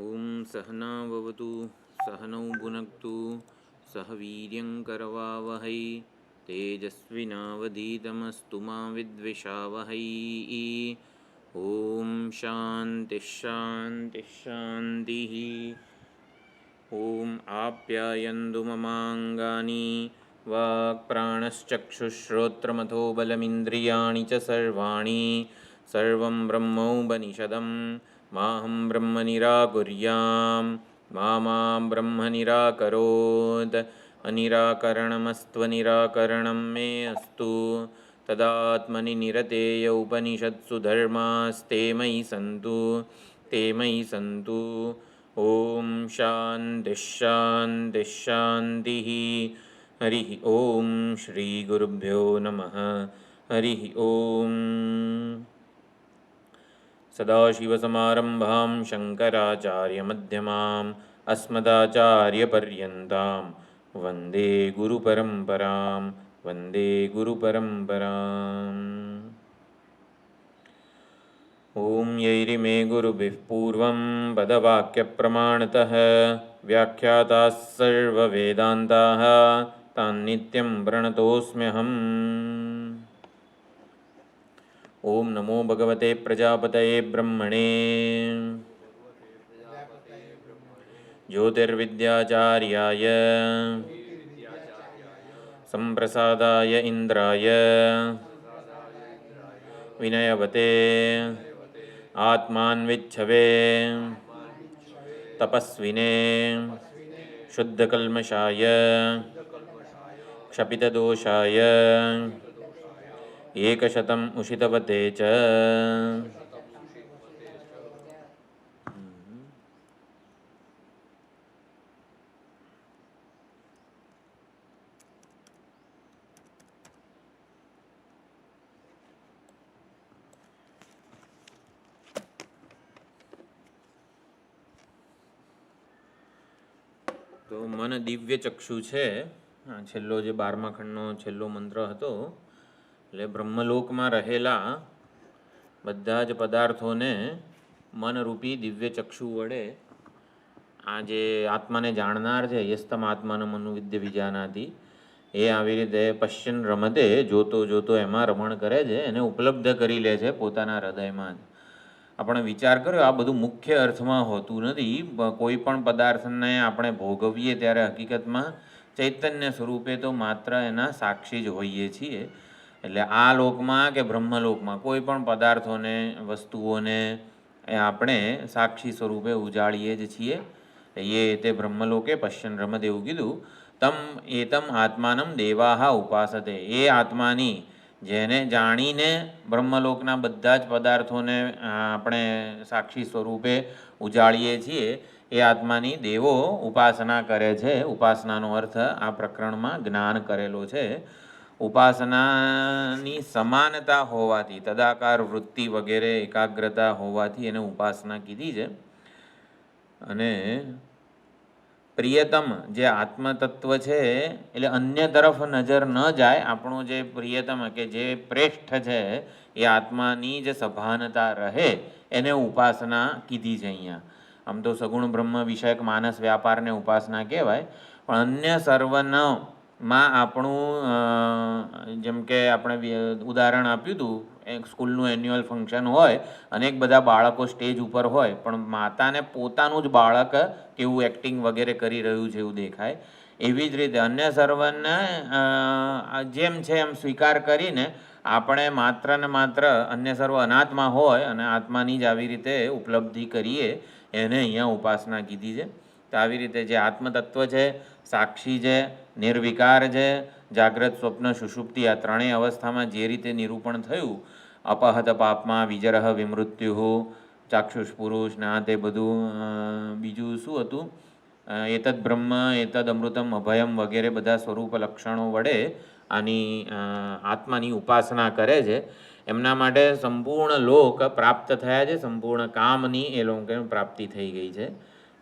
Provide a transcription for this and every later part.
ओम सहनाववतु सहनौ भुनक्तु सह वीर्यङ्करवावहै तेजस्विनावधीतमस्तु मा विद्विषावहै। ओम शान्तिः शान्तिः शान्तिः। ओम आप्यायन्तु ममाङ्गानि वाक्प्राणश्चक्षुश्रोत्रमथो बलमिन्द्रियाणि च सर्वाणि सर्वं ब्रह्मोपनिषदं माहं ब्रह्म निराकुर्यां मा ब्रह्म निराकरोत्। अनिराकरणमस्त्वनिराकरणं मे अस्तु तदात्मनि निरतेय उपनिषत्सु धर्मास्ते मयि सन्तु। ओम शान्तिः शान्तिः शान्तिः। हरिः ओम श्री गुरुभ्यो नमः। हरिः ओम। सदाशिवसमारम्भां शङ्कराचार्यमध्यमाम् अस्मदाचार्यपर्यन्तां वन्दे गुरुपरम्पराम्। ओम यैरिमे गुरुभिः पूर्वं पदवाक्यप्रमाणतः व्याख्याताः सर्ववेदान्ताः तान्नित्यं प्रणतोऽस्म्यहम्। ओम नमो भगवते प्रजापतये ब्रह्मणे ज्योतिर्विद्याचार्याय संप्रसादाय इंद्राय विनयवते आत्मान्विच्छवे तपस्विने शुद्धकल्मषाय क्षपितदोषाय एकशतम् उषितवते च। તો મન દિવ્ય ચક્ષુ છે, છેલ્લો જે 12મા ખંડનો છેલ્લો મંત્ર હતો, એટલે બ્રહ્મલોકમાં રહેલા બધા જ પદાર્થોને મનરૂપી દિવ્ય ચક્ષુ વડે આ જે આત્માને જાણનાર છે, યસ્તમ આત્માન મનુવિદ્ય વિજાનાતિ, એ આવી રીતે પશ્ચન રમતે જોતો જોતો એમાં રમણ કરે છે, એને ઉપલબ્ધ કરી લે છે પોતાના હૃદયમાં જ. આપણે વિચાર કર્યો આ બધું મુખ્ય અર્થમાં હોતું નથી. કોઈ પણ પદાર્થને આપણે ભોગવીએ ત્યારે હકીકતમાં ચૈતન્ય સ્વરૂપે તો માત્ર એના સાક્ષી જ હોઈએ છીએ. એટલે આ લોકમાં કે બ્રહ્મલોકમાં કોઈ પણ પદાર્થોને વસ્તુઓને આપણે સાક્ષી સ્વરૂપે ઉજાડીએ જ છીએ. એ તે બ્રહ્મલોકે પશ્ચન રમત એવું કીધું. તમ એતમ આત્માનમ દેવાહ ઉપાસતે, એ આત્માની જેને જાણીને બ્રહ્મલોકના બધા જ પદાર્થોને આપણે સાક્ષી સ્વરૂપે ઉજાડીએ છીએ, એ આત્માની દેવો ઉપાસના કરે છે. ઉપાસનાનો અર્થ આ પ્રકરણમાં જ્ઞાન કરેલો છે. ઉપાસનાની સમાનતા હોવાથી, તદાકાર વૃત્તિ વગેરે એકાગ્રતા હોવાથી એને ઉપાસના કીધી છે. અને પ્રિયતમ જે આત્મતત્વ છે, એટલે અન્ય તરફ નજર ન જાય. આપણું જે પ્રિયતમ કે જે પ્રેષ્ઠ છે એ આત્માની જ સભાનતા રહે, એને ઉપાસના કીધી છે અહીંયા. આમ તો સગુણ બ્રહ્મ વિષયક માનસ વ્યાપારને ઉપાસના કહેવાય, પણ અન્ય સર્વમાં આપણું, જેમ કે આપણે ઉદાહરણ આપ્યું હતું, એક સ્કૂલનું એન્યુઅલ ફંક્શન હોય, અનેક બધા બાળકો સ્ટેજ ઉપર હોય, પણ માતાને પોતાનું જ બાળક કેવું એક્ટિંગ વગેરે કરી રહ્યું છે એવું દેખાય. એવી જ રીતે અન્ય સર્વને જેમ છે એમ સ્વીકાર કરીને આપણે માત્ર ને માત્ર અન્ય સર્વ અનાત્મા હોય અને આત્માની જ આવી રીતે ઉપલબ્ધિ કરીએ, એને અહીંયા ઉપાસના કીધી છે. તો આવી રીતે જે આત્મતત્વ છે, સાક્ષી છે, નિર્વિકાર છે, જાગ્રત સ્વપ્ન સુષુપ્તિ આ ત્રણેય અવસ્થામાં જે રીતે નિરૂપણ થયું, અપહત પાપમાં વિજરહ વિમૃત્યુ, ચાક્ષુષ પુરુષ ને આ તે બધું, બીજું શું હતું, એતદ બ્રહ્મ એતદ અમૃતમ અભયમ વગેરે બધા સ્વરૂપ લક્ષણો વડે આની આત્માની ઉપાસના કરે છે. એમના માટે સંપૂર્ણ લોક પ્રાપ્ત થયા છે, સંપૂર્ણ કામની એ લોકોની પ્રાપ્તિ થઈ ગઈ છે.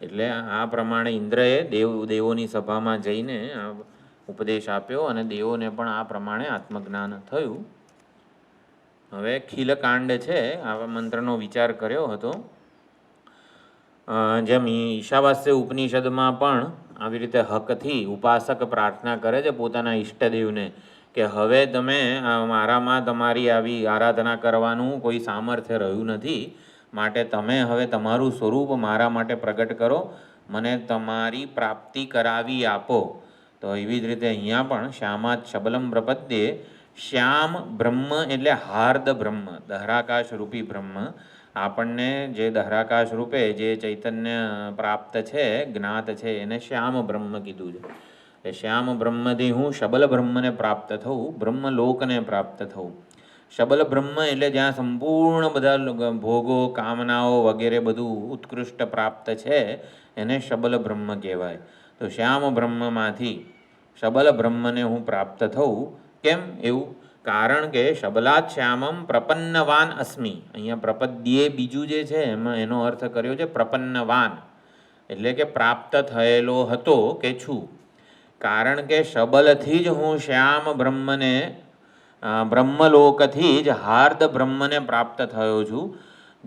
એટલે આ પ્રમાણે ઇન્દ્રએ દેવોની સભામાં જઈને ઉપદેશ આપ્યો અને દેવોને પણ આ પ્રમાણે આત્મજ્ઞાન થયું. હવે ખીલકાંડ છે, આવા મંત્રનો વિચાર કર્યો હતો. જેમ ઈશાવાસ્ય ઉપનિષદમાં પણ આવી રીતે હકથી ઉપાસક પ્રાર્થના કરે છે પોતાના ઈષ્ટદેવને કે હવે તમે મારામાં તમારી આવી આરાધના કરવાનું કોઈ સામર્થ્ય રહ્યું નથી, માટે તમે હવે તમારું સ્વરૂપ મારા માટે પ્રગટ કરો, મને તમારી પ્રાપ્તિ કરાવી આપો. તો એવી જ રીતે અહીંયા પણ શ્યામાત શબલમ પ્રપદ્યે, શ્યામ બ્રહ્મ એટલે હાર્દ બ્રહ્મ, દહરાકાશ રૂપી બ્રહ્મ. આપણને જે દહરાકાશ રૂપે જે ચૈતન્ય પ્રાપ્ત છે, જ્ઞાત છે, એને શ્યામ બ્રહ્મ કીધું છે. એ શ્યામ બ્રહ્મથી હું શબલ બ્રહ્મને પ્રાપ્ત થવું, બ્રહ્મલોકને પ્રાપ્ત થવું. શબલ બ્રહ્મ એટલે જ્યાં સંપૂર્ણ બધા ભોગો, કામનાઓ વગેરે બધું ઉત્કૃષ્ટ પ્રાપ્ત છે, એને શબલ બ્રહ્મ કહેવાય. તો શ્યામ બ્રહ્મમાંથી શબલ બ્રહ્મને હું પ્રાપ્ત થવું. કેમ એવું? કારણ કે શબલાત શ્યામમ પ્રપન્નવાન અસ્મિ. અહીંયા પ્રપદ્યે બીજું જે છે એમાં એનો અર્થ કર્યો છે પ્રપન્નવાન, એટલે કે પ્રાપ્ત થયેલો હતો કે છું. કારણ કે શબલથી જ હું શ્યામ બ્રહ્મને, બ્રહ્મલોકથી જ હાર્દ બ્રહ્મને પ્રાપ્ત થયો છું.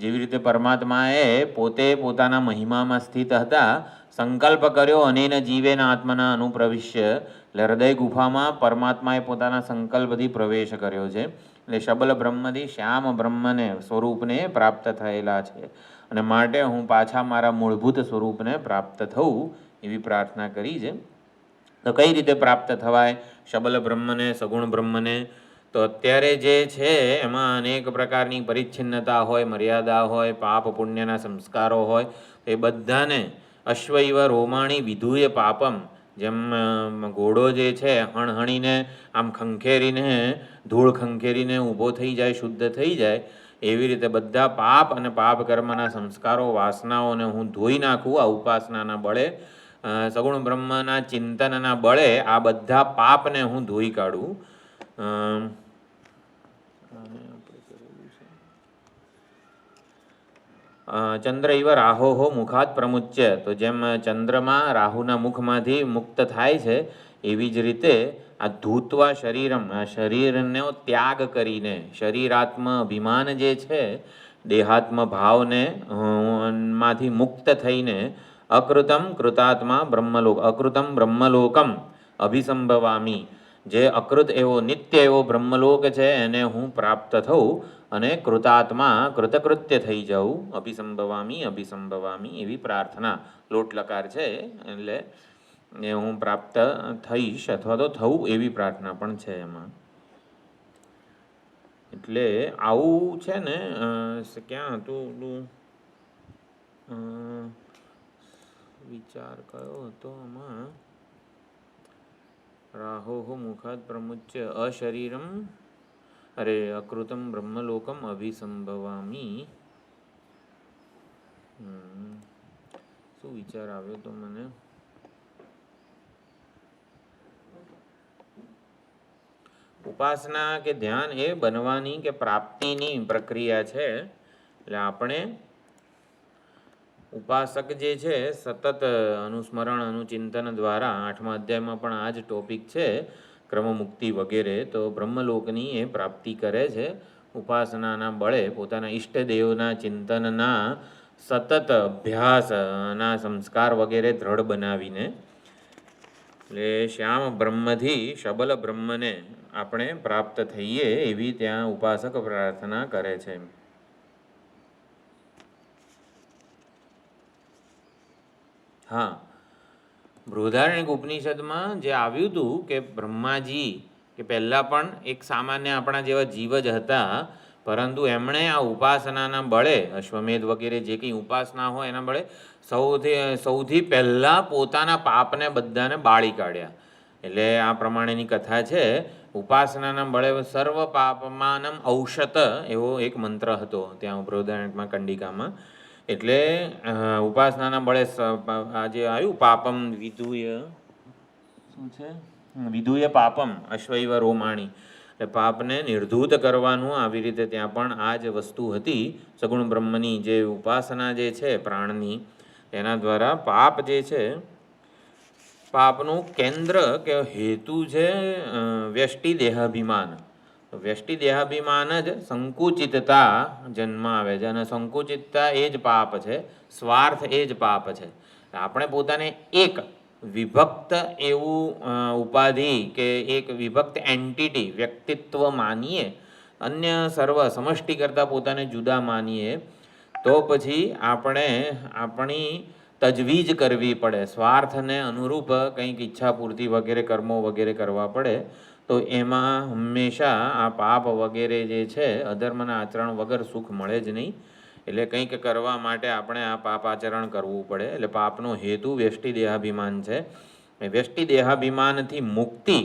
જેવી રીતે પરમાત્માએ પોતે પોતાના મહિમામાં સ્થિત હતા, સંકલ્પ કર્યો અનેન જીવેન આત્મના અનુપ્રવિશ્ય, એટલે હૃદય ગુફામાં પરમાત્માએ પોતાના સંકલ્પથી પ્રવેશ કર્યો છે. એટલે શબલ બ્રહ્મથી શ્યામ બ્રહ્મને સ્વરૂપને પ્રાપ્ત થયેલા છે, અને માટે હું પાછા મારા મૂળભૂત સ્વરૂપને પ્રાપ્ત થવું એવી પ્રાર્થના કરી છે. તો કઈ રીતે પ્રાપ્ત થવાય શબલ બ્રહ્મને, સગુણ બ્રહ્મને? તો અત્યારે જે છે એમાં અનેક પ્રકારની પરિચ્છિન્નતા હોય, મર્યાદા હોય, પાપ પુણ્યના સંસ્કારો હોય. એ બધાને અશ્વૈવ રોમાણી વિધુય પાપમ, જેમ ઘોડો જે છે હણહણીને આમ ખંખેરીને, ધૂળ ખંખેરીને ઊભો થઈ જાય, શુદ્ધ થઈ જાય, એવી રીતે બધા પાપ અને પાપ કર્મના સંસ્કારો, વાસનાઓને હું ધોઈ નાખું આ ઉપાસનાના બળે, સગુણ બ્રહ્મના ચિંતનના બળે આ બધા પાપને હું ધોઈ કાઢું. ચંદ્ર ઇવ રાહોહો મુખાત પ્રમુચ્ય. તો જેમ ચંદ્રમાં રાહુના મુખમાંથી મુક્ત થાય છે, એવી જ રીતે આ ધૂત્વા શરીરમ, આ શરીરનો ત્યાગ કરીને, શરીરાત્મ અભિમાન જે છે, દેહાત્મ ભાવને માંથી મુક્ત થઈને અકૃતમ કૃતાત્મા બ્રહ્મલોક, અકૃતમ બ્રહ્મલોકમ અભિસંભવામી, જે અકૃત એવો નિત્ય એવો બ્રહ્મલોક છે એને હું પ્રાપ્ત થઉં અને કૃતાત્મા કૃતકૃત્ય થઈ જાઉં. અભિસંભવામી અભિસંભવામી એવી પ્રાર્થના લોટ લકાર છે, એટલે એ હું પ્રાપ્ત થઈશ અથવા તો થવું એવી પ્રાર્થના પણ છે એમાં. એટલે આવું છે ને, ક્યાં હતું વિચાર કયો હતો આમાં? રાહોહો મુખાત પ્રમુચ્ય અશરીરમ, અરે અકૃતમ બ્રહ્મલોકમ અભિસંભવામી. શું વિચાર આવ્યો તો મને? ઉપાસના કે ધ્યાન એ બનવાની કે પ્રાપ્તિની પ્રક્રિયા છે. એટલે આપણે ઉપાસક જે છે સતત અનુસ્મરણ, અનુચિંતન દ્વારા, 8મા અધ્યાયમાં પણ આ જ ટોપિક છે, ક્રમમુક્તિ વગેરે, તો બ્રહ્મલોકની એ પ્રાપ્તિ કરે છે ઉપાસનાના બળે, પોતાના ઈષ્ટદેવના ચિંતનના સતત અભ્યાસના સંસ્કાર વગેરે દ્રઢ બનાવીને. એટલે શ્યામ બ્રહ્મથી શબલ બ્રહ્મને આપણે પ્રાપ્ત થઈએ એવી ત્યાં ઉપાસક પ્રાર્થના કરે છે. હા, બૃહદારણ્યક ઉપનિષદમાં જે આવ્યું હતું કે બ્રહ્માજી કે પહેલાં પણ એક સામાન્ય આપણા જેવા જીવ જ હતા, પરંતુ એમણે આ ઉપાસનાના બળે, અશ્વમેધ વગેરે જે કંઈ ઉપાસના હોય એના બળે સૌથી પહેલાં પોતાના પાપને બધાને બાળી કાઢ્યા. એટલે આ પ્રમાણેની કથા છે. ઉપાસનાના બળે સર્વ પાપમાનમ ઔષત એવો એક મંત્ર હતો ત્યાં બૃહદારણ્યકમાં, કંડિકામાં. એટલે ઉપાસનાના બળે આજે આવ્યું પાપમ વિધુય, શું છે? વિધુય પાપમ અશ્વૈવ રોમાણી, એટલે પાપને નિર્ધૂત કરવાનું. આવી રીતે ત્યાં પણ આ જ વસ્તુ હતી. સગુણ બ્રહ્મની જે ઉપાસના જે છે પ્રાણની, એના દ્વારા પાપ જે છે, પાપનું કેન્દ્ર કે હેતુ છે વ્યષ્ટિ દેહાભિમાન. વ્યષ્ટિ દેહાભિમાન જ સંકુચિતતા જન્માવે છે, અને સંકુચિતતા એ જ પાપ છે, સ્વાર્થ એ જ પાપ છે. આપણે પોતાને એક વિભક્ત એવું ઉપાધિ કે એક વિભક્ત એન્ટિટી વ્યક્તિત્વ માનીએ, અન્ય સર્વ સમષ્ટિ કરતાં પોતાને જુદા માનીએ, તો પછી આપણે આપણી તજવીજ કરવી પડે, સ્વાર્થને અનુરૂપ કંઈક ઈચ્છા પૂર્તિ વગેરે કર્મો વગેરે કરવા પડે. તો એમાં હંમેશા આ પાપ વગેરે જે છે, અધર્મના આચરણ વગર સુખ મળે જ નહીં. એટલે કંઈક કરવા માટે આપણે આ પાપ આચરણ કરવું પડે. એટલે પાપનો હેતુ વ્યષ્ટિ દેહાભિમાન છે. એ વ્યષ્ટિ દેહાભિમાનથી મુક્તિ,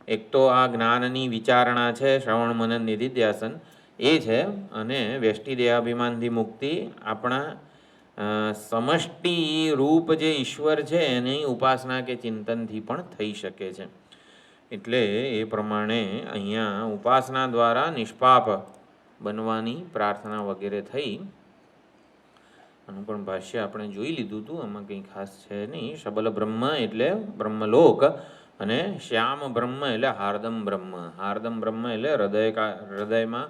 એક તો આ જ્ઞાનની વિચારણા છે, શ્રવણ મનન નિધિધ્યાસન એ છે, અને વ્યષ્ટિ દેહાભિમાનથી મુક્તિ આપણા સમષ્ટિ રૂપ જે ઈશ્વર છે એની ઉપાસના કે ચિંતનથી પણ થઈ શકે છે. એટલે એ પ્રમાણે અહીંયા ઉપાસના દ્વારા નિષ્પાપ બનવાની પ્રાર્થના વગેરે થઈ. આનું પણ ભાષ્ય આપણે જોઈ લીધું હતું, આમાં કંઈ ખાસ છે નહીં. શબલ બ્રહ્મ એટલે બ્રહ્મલોક, અને શ્યામ બ્રહ્મ એટલે હાર્દમ બ્રહ્મ. હાર્દમ બ્રહ્મ એટલે હૃદયમાં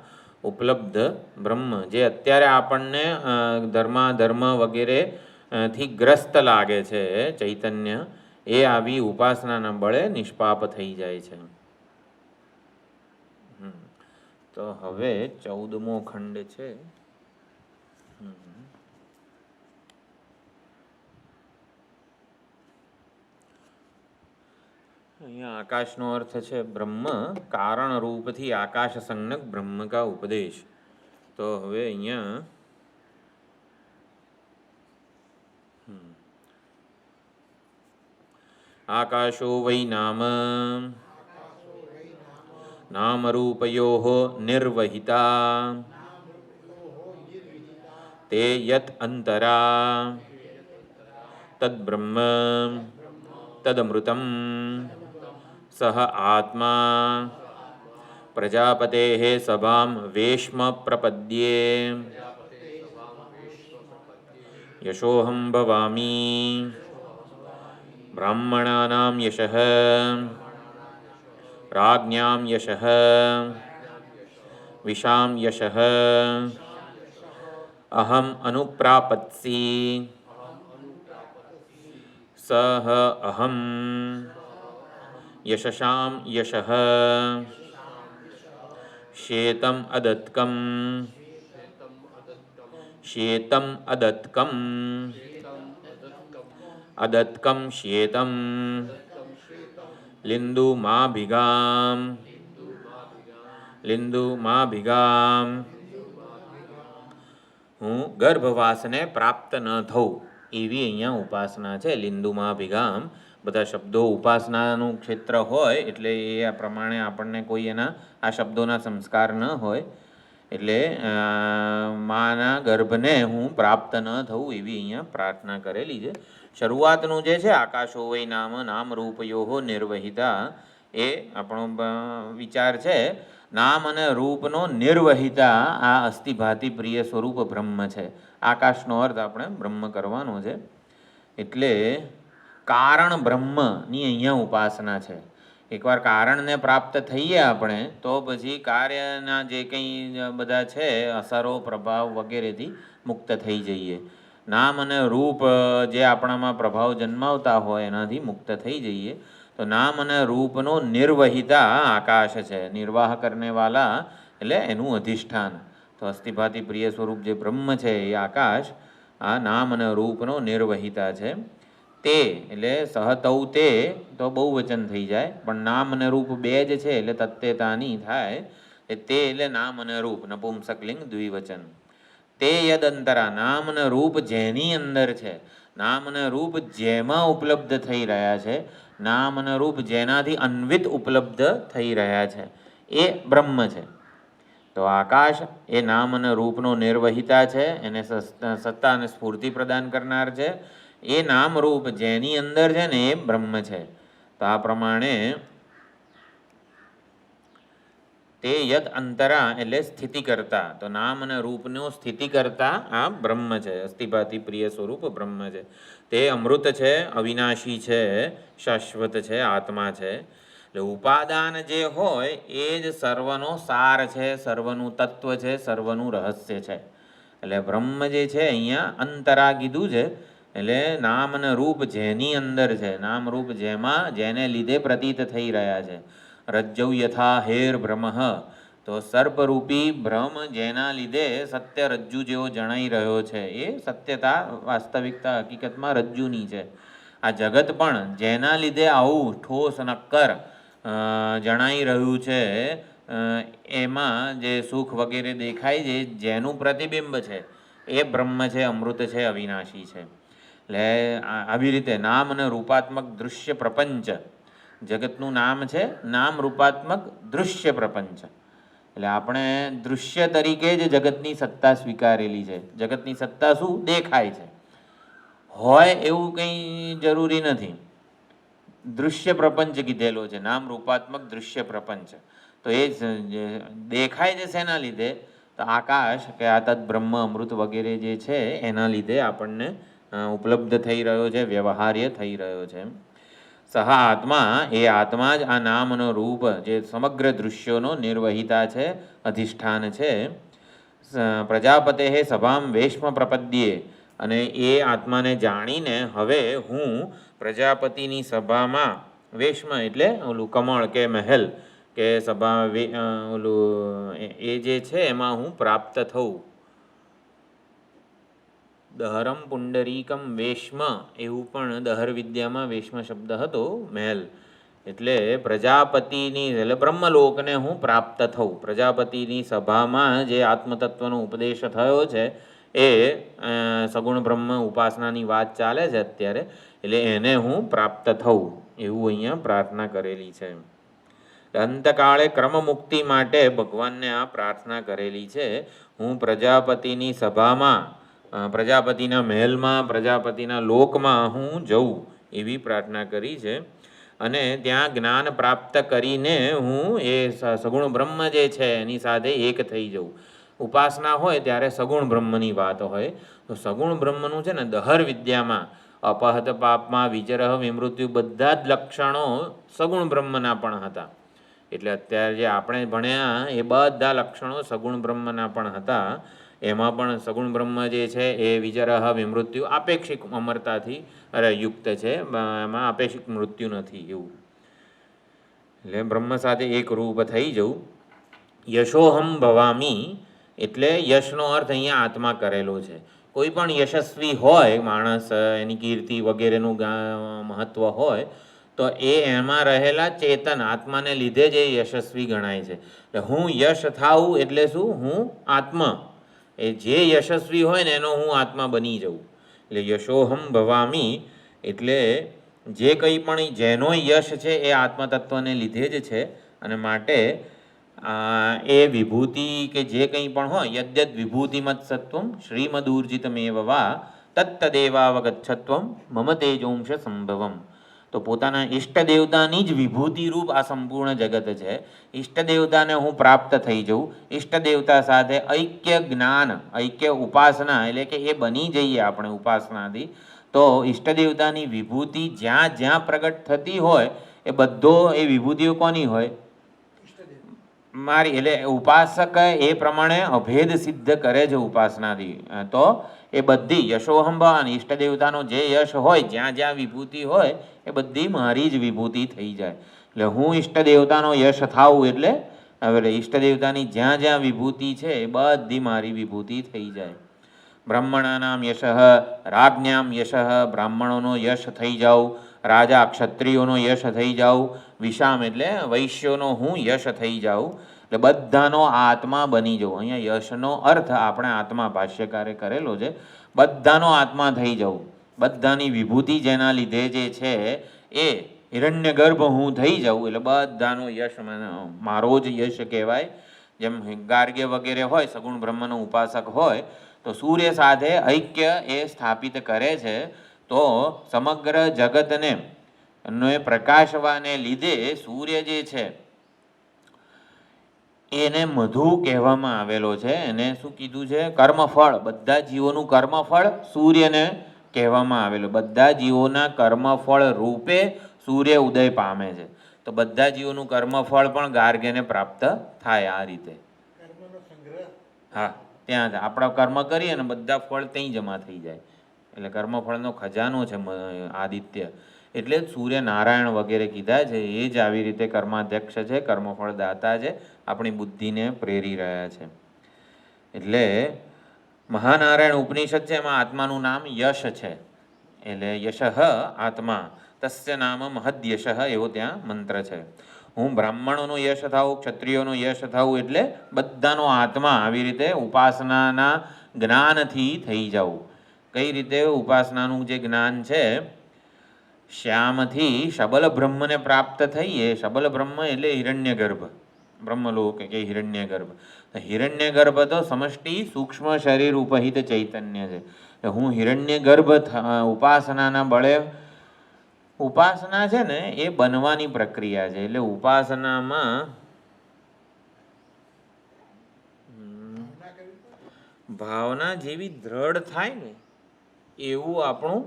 ઉપલબ્ધ બ્રહ્મ, જે અત્યારે આપણને ધર્મ વગેરે થી ગ્રસ્ત લાગે છે ચૈતન્ય, એ આવી ઉપાસનાના બળે નિષ્પાપ થઈ જાય છે. તો હવે 14મો ખંડ છે. અહીંયા આકાશનો અર્થ છે બ્રહ્મ, કારણ રૂપથી આકાશ સંજ્ઞક બ્રહ્મ કા ઉપદેશ. તો હવે અહીંયા આકાશો વૈ નામ રૂપયોઃ નિર્વહિતા તે યત અંતરા તદ્બ્રહ્મ તદમૃતમ સહ આત્મા પ્રજાપતેઃ સભામ વેશ્મ પ્રપદ્યે યશોહમ ભવામી બ્રાહ્મણાનાં યશઃ રાજ્ઞાં યશઃ વિશાં યશઃ અહમ અનુપ્રાપત્સી સહ અહમ યશશાં યશઃ શ્યેતમ અદત્કમ શ્યેતમ લિંદુમાભિગામ હું ગર્ભવાસને પ્રાપ્ત ન થઉં, એવી અહીંયા ઉપાસના છે. લિંદુમાભિગામ, બધા શબ્દો ઉપાસનાનું ક્ષેત્ર હોય એટલે એ આ પ્રમાણે આપણને કોઈ એના આ શબ્દોના સંસ્કાર ન હોય, એટલે માના ગર્ભને હું પ્રાપ્ત ન થવું એવી અહીંયા પ્રાર્થના કરેલી છે. શરૂઆતનું જે છે આકાશો વૈ નામ રૂપયોઃ નિર્વહિતા, એ આપણો વિચાર છે. નામ અને રૂપનો નિર્વહિતા આ અસ્થિભાતિ પ્રિય સ્વરૂપ બ્રહ્મ છે. આકાશનો અર્થ આપણે બ્રહ્મ કરવાનો છે. એટલે કારણ બ્રહ્મની અહીંયા ઉપાસના છે. એકવાર કારણને પ્રાપ્ત થઈએ આપણે તો પછી કાર્યના જે કંઈ બધા છે અસરો પ્રભાવ વગેરેથી મુક્ત થઈ જઈએ. નામ અને રૂપ જે આપણામાં પ્રભાવ જન્માવતા હોય એનાથી મુક્ત થઈ જઈએ. તો નામ અને રૂપનો નિર્વહિતા આકાશ છે, નિર્વાહ કરનેવાલા એટલે એનું અધિષ્ઠાન. તો અસ્થિભાતિ પ્રિય સ્વરૂપ જે બ્રહ્મ છે એ આકાશ આ નામ અને રૂપનો નિર્વહિતા છે. તે એટલે સહતૌ તે તો બહુવચન થઈ જાય, પણ નામ અને રૂપ બે જ છે એટલે તત્તેતાની થાય. તે એટલે નામ અને રૂપ નપુંસકલિંગ દ્વિવચન. તે યદ અંતરા, નામ અને રૂપ જેની અંદર છે, નામ અને રૂપ જેમાં ઉપલબ્ધ થઈ રહ્યા છે, નામ અને રૂપ જેનાથી અન્વિત ઉપલબ્ધ થઈ રહ્યા છે, એ બ્રહ્મ છે. તો આકાશ એ નામ અને રૂપનો નિર્વહિતા છે, એને સત્તા અને સ્ફૂર્તિ પ્રદાન કરનાર છે. એ નામ રૂપ જેની અંદર છે ને એ બ્રહ્મ છે. તો આ પ્રમાણે તે યદ અંતરા એટલે સ્થિતિ કરતા, તો નામ અને રૂપનો સ્થિતિ કરતા આ બ્રહ્મ છે, અસ્થિભાતિ પ્રિય સ્વરૂપ બ્રહ્મ છે. તે અમૃત છે, અવિનાશી છે, શાશ્વત છે, આત્મા છે. એટલે ઉપાદાન જે હોય એ જ સર્વનો સાર છે, સર્વનું તત્વ છે, સર્વનું રહસ્ય છે. એટલે બ્રહ્મ જે છે અહીંયા અંતરા કીધું છે. એટલે નામ અને રૂપ જેની અંદર છે, નામ રૂપ જેને લીધે પ્રતીત થઈ રહ્યા છે. રજ્જૌ યથા હેર ભ્રમ, તો સર્પરૂપી ભ્રમ જેના લીધે સત્ય રજ્જુ જેવો જણાઈ રહ્યો છે, એ સત્યતા વાસ્તવિકતા હકીકતમાં રજ્જુની છે. આ જગત પણ જેના લીધે આવું ઠોસ નક્કર જણાઈ રહ્યું છે, એમાં જે સુખ વગેરે દેખાય છે, જેનું પ્રતિબિંબ છે એ બ્રહ્મ છે, અમૃત છે, અવિનાશી છે. એટલે આવી રીતે નામ અને રૂપાત્મક દૃશ્ય પ્રપંચ, જગતનું નામ છે નામ રૂપાત્મક દૃશ્ય પ્રપંચ. એટલે આપણે દૃશ્ય તરીકે જ જગતની સત્તા સ્વીકારેલી છે. જગતની સત્તા શું દેખાય છે, હોય એવું કંઈ જરૂરી નથી. દૃશ્ય પ્રપંચ કીધેલો છે, નામ રૂપાત્મક દૃશ્ય પ્રપંચ. તો એ દેખાય છે શેના લીધે? તો આકાશ કે આ તદ બ્રહ્મ અમૃત વગેરે જે છે એના લીધે આપણને ઉપલબ્ધ થઈ રહ્યો છે, વ્યવહાર્ય થઈ રહ્યો છે. સહ આત્મા, એ આત્મા જ આ નામનો રૂપ જે સમગ્ર દૃશ્યોનો નિર્વહિતા છે, અધિષ્ઠાન છે. પ્રજાપતે સભામ વેશ્મ પ્રપદ્યે, અને એ આત્માને જાણીને હવે હું પ્રજાપતિની સભામાં, વેશ્મ એટલે ઓલું કમળ કે મહેલ કે સભા, ઓલું એ જે છે એમાં હું પ્રાપ્ત થઉં. દહરમ પુંડરીકમ વેશ્મ, એવું પણ દહર વિદ્યામાં વેશ્મ શબ્દ હતો, મહેલ. એટલે પ્રજાપતિની, એટલે બ્રહ્મલોકને હું પ્રાપ્ત થઉં. પ્રજાપતિની સભામાં જે આત્મતત્વનો ઉપદેશ થયો છે એ સગુણ બ્રહ્મ ઉપાસનાની વાત ચાલે છે અત્યારે, એટલે એને હું પ્રાપ્ત થઉં એવું અહીંયા પ્રાર્થના કરેલી છે. અંતકાળે ક્રમમુક્તિ માટે ભગવાનને આ પ્રાર્થના કરેલી છે. હું પ્રજાપતિની સભામાં, પ્રજાપતિના મહેલમાં, પ્રજાપતિના લોકમાં હું જઉં એવી પ્રાર્થના કરી છે. અને ત્યાં જ્ઞાન પ્રાપ્ત કરીને હું એ સગુણ બ્રહ્મ જે છે એની સાથે એક થઈ જઉં. ઉપાસના હોય ત્યારે સગુણ બ્રહ્મની વાત હોય, તો સગુણ બ્રહ્મનું છે ને દહર વિદ્યામાં અપહત પાપમાં વિચરહ વિમૃત્યુ બધા જ લક્ષણો સગુણ બ્રહ્મના પણ હતા. એટલે અત્યારે જે આપણે ભણ્યા એ બધા લક્ષણો સગુણ બ્રહ્મના પણ હતા. એમાં પણ સગુણ બ્રહ્મ જે છે એ વિચરહ વિમૃત્યુ આપેક્ષિક અમરતાથી યુક્ત છે, એમાં આપેક્ષિક મૃત્યુ નથી એવું. એટલે બ્રહ્મ સાથે એક રૂપ થઈ જવું. યશોહમ ભવામી, એટલે યશનો અર્થ અહીંયા આત્મા કરેલો છે. કોઈ પણ યશસ્વી હોય માણસ, એની કીર્તિ વગેરેનું મહત્વ હોય, તો એમાં રહેલા ચેતન આત્માને લીધે જ એ યશસ્વી ગણાય છે. એટલે હું યશ થાઉં એટલે શું? હું આત્મા, એ જે યશસ્વી હોય ને એનો હું આત્મા બની જાઉં. એટલે યશોહમ ભવામી એટલે જે કંઈ પણ જેનો યશ છે એ આત્મતત્વને લીધે જ છે. અને માટે એ વિભૂતિ કે જે કંઈ પણ હોય, યદ્યદ વિભૂતિમત સત્વમ શ્રીમદૂર્જિતમેવ વા તત્તદેવાવગચ્છત્વમ મમ તેજોંશ સંભવમ. તો પોતાના ઈષ્ટ દેવતાની જ વિભૂતિરૂપ આ સંપૂર્ણ જગત છે. ઈષ્ટ દેવતાને હું પ્રાપ્ત થઈ જાઉં, ઈષ્ટ દેવતા સાથે ઐક્ય જ્ઞાન, ઐક્ય ઉપાસના, એટલે કે એ બની જઈએ આપણે ઉપાસનાથી. તો ઈષ્ટ દેવતાની વિભૂતિ જ્યાં જ્યાં પ્રગટ થતી હોય એ બધો એ વિભૂતિઓ કોની હોય? મારી. એટલે ઉપાસક એ પ્રમાણે અભેદ સિદ્ધ કરે છે ઉપાસનાથી. તો એ બધી યશોહમ ભવાની, ઈષ્ટ દેવતાનો જે યશ હોય, જ્યાં જ્યાં વિભૂતિ હોય એ બધી મારી જ વિભૂતિ થઈ જાય. એટલે હું ઈષ્ટ દેવતાનો યશ થાઉં એટલે હવે ઈષ્ટ દેવતાની જ્યાં જ્યાં વિભૂતિ છે એ બધી મારી વિભૂતિ થઈ જાય. બ્રાહ્મણાનામ યશ, રાજ્ઞામ યશ, બ્રાહ્મણોનો યશ થઈ જાઉં, રાજા ક્ષત્રિયોનો યશ થઈ જાઉં, વિષામ એટલે વૈશ્યોનો હું યશ થઈ જાઉં. એટલે બધાનો આત્મા બની જાઉં. અહીંયા યશનો અર્થ આપણે આત્મા ભાષ્યકારે કરેલો છે. બધાનો આત્મા થઈ જાઉં, બધાની વિભૂતિ જેના લીધે જે છે એ હિરણ્ય ગર્ભ હું થઈ જાઉં. એટલે બધાનો યશ મારો જ યશ કહેવાય. જેમ ગાર્ગ્ય વગેરે હોય, સગુણ બ્રહ્મનો ઉપાસક હોય, તો સૂર્ય સાથે ઐક્ય એ સ્થાપિત કરે છે. તો સમગ્ર જગતને પ્રકાશવાને લીધે સૂર્ય જે છે એને મધુ કહેવામાં આવેલો છે. એને શું કીધું છે? કર્મફળ. બધા જીવોનું કર્મફળ સૂર્યને કહેવામાં આવેલું. બધા જીવોના કર્મફળ રૂપે સૂર્ય ઉદય પામે છે. તો તો બધા જીવોનું કર્મફળ પણ ગાર્ગ્યને પ્રાપ્ત થાય આ રીતે. હા, ત્યાં જ આપણા કર્મ કરીએ ને બધા ફળ ત્યાં જમા થઈ જાય. એટલે કર્મફળનો ખજાનો છે આદિત્ય. એટલે જ સૂર્યનારાયણ વગેરે કીધા છે. એ જ આવી રીતે કર્માધ્યક્ષ છે, કર્મફળ દાતા છે, આપણી બુદ્ધિને પ્રેરી રહ્યા છે. એટલે મહાનારાયણ ઉપનિષદ છે, એમાં આત્માનું નામ યશ છે. એટલે યશ આત્મા તસ્ય નામ મહદ્યશ એવો ત્યાં મંત્ર છે. હું બ્રાહ્મણોનો યશ થાઉં, ક્ષત્રિયોનો યશ થાઉં, એટલે બધાનો આત્મા આવી રીતે ઉપાસનાના જ્ઞાનથી થઈ જાઉં. કઈ રીતે ઉપાસનાનું જે જ્ઞાન છે, શ્યામથી શબલ બ્રહ્મને પ્રાપ્ત થઈએ. શબલ બ્રહ્મ એટલે હિરણ્યગર્ભ, બ્રહ્મલોક કે હિરણ્યગર્ભ. હિરણ્યગર્ભ તો સમષ્ટિ સૂક્ષ્મ શરીર ઉપહિત ચૈતન્ય છે. હું હિરણ્યગર્ભ ઉપાસનાના બળે, ઉપાસના છે ને એ બનવાની પ્રક્રિયા છે. એટલે ઉપાસનામાં ભાવના જેવી દ્રઢ થાય ને એવું આપણું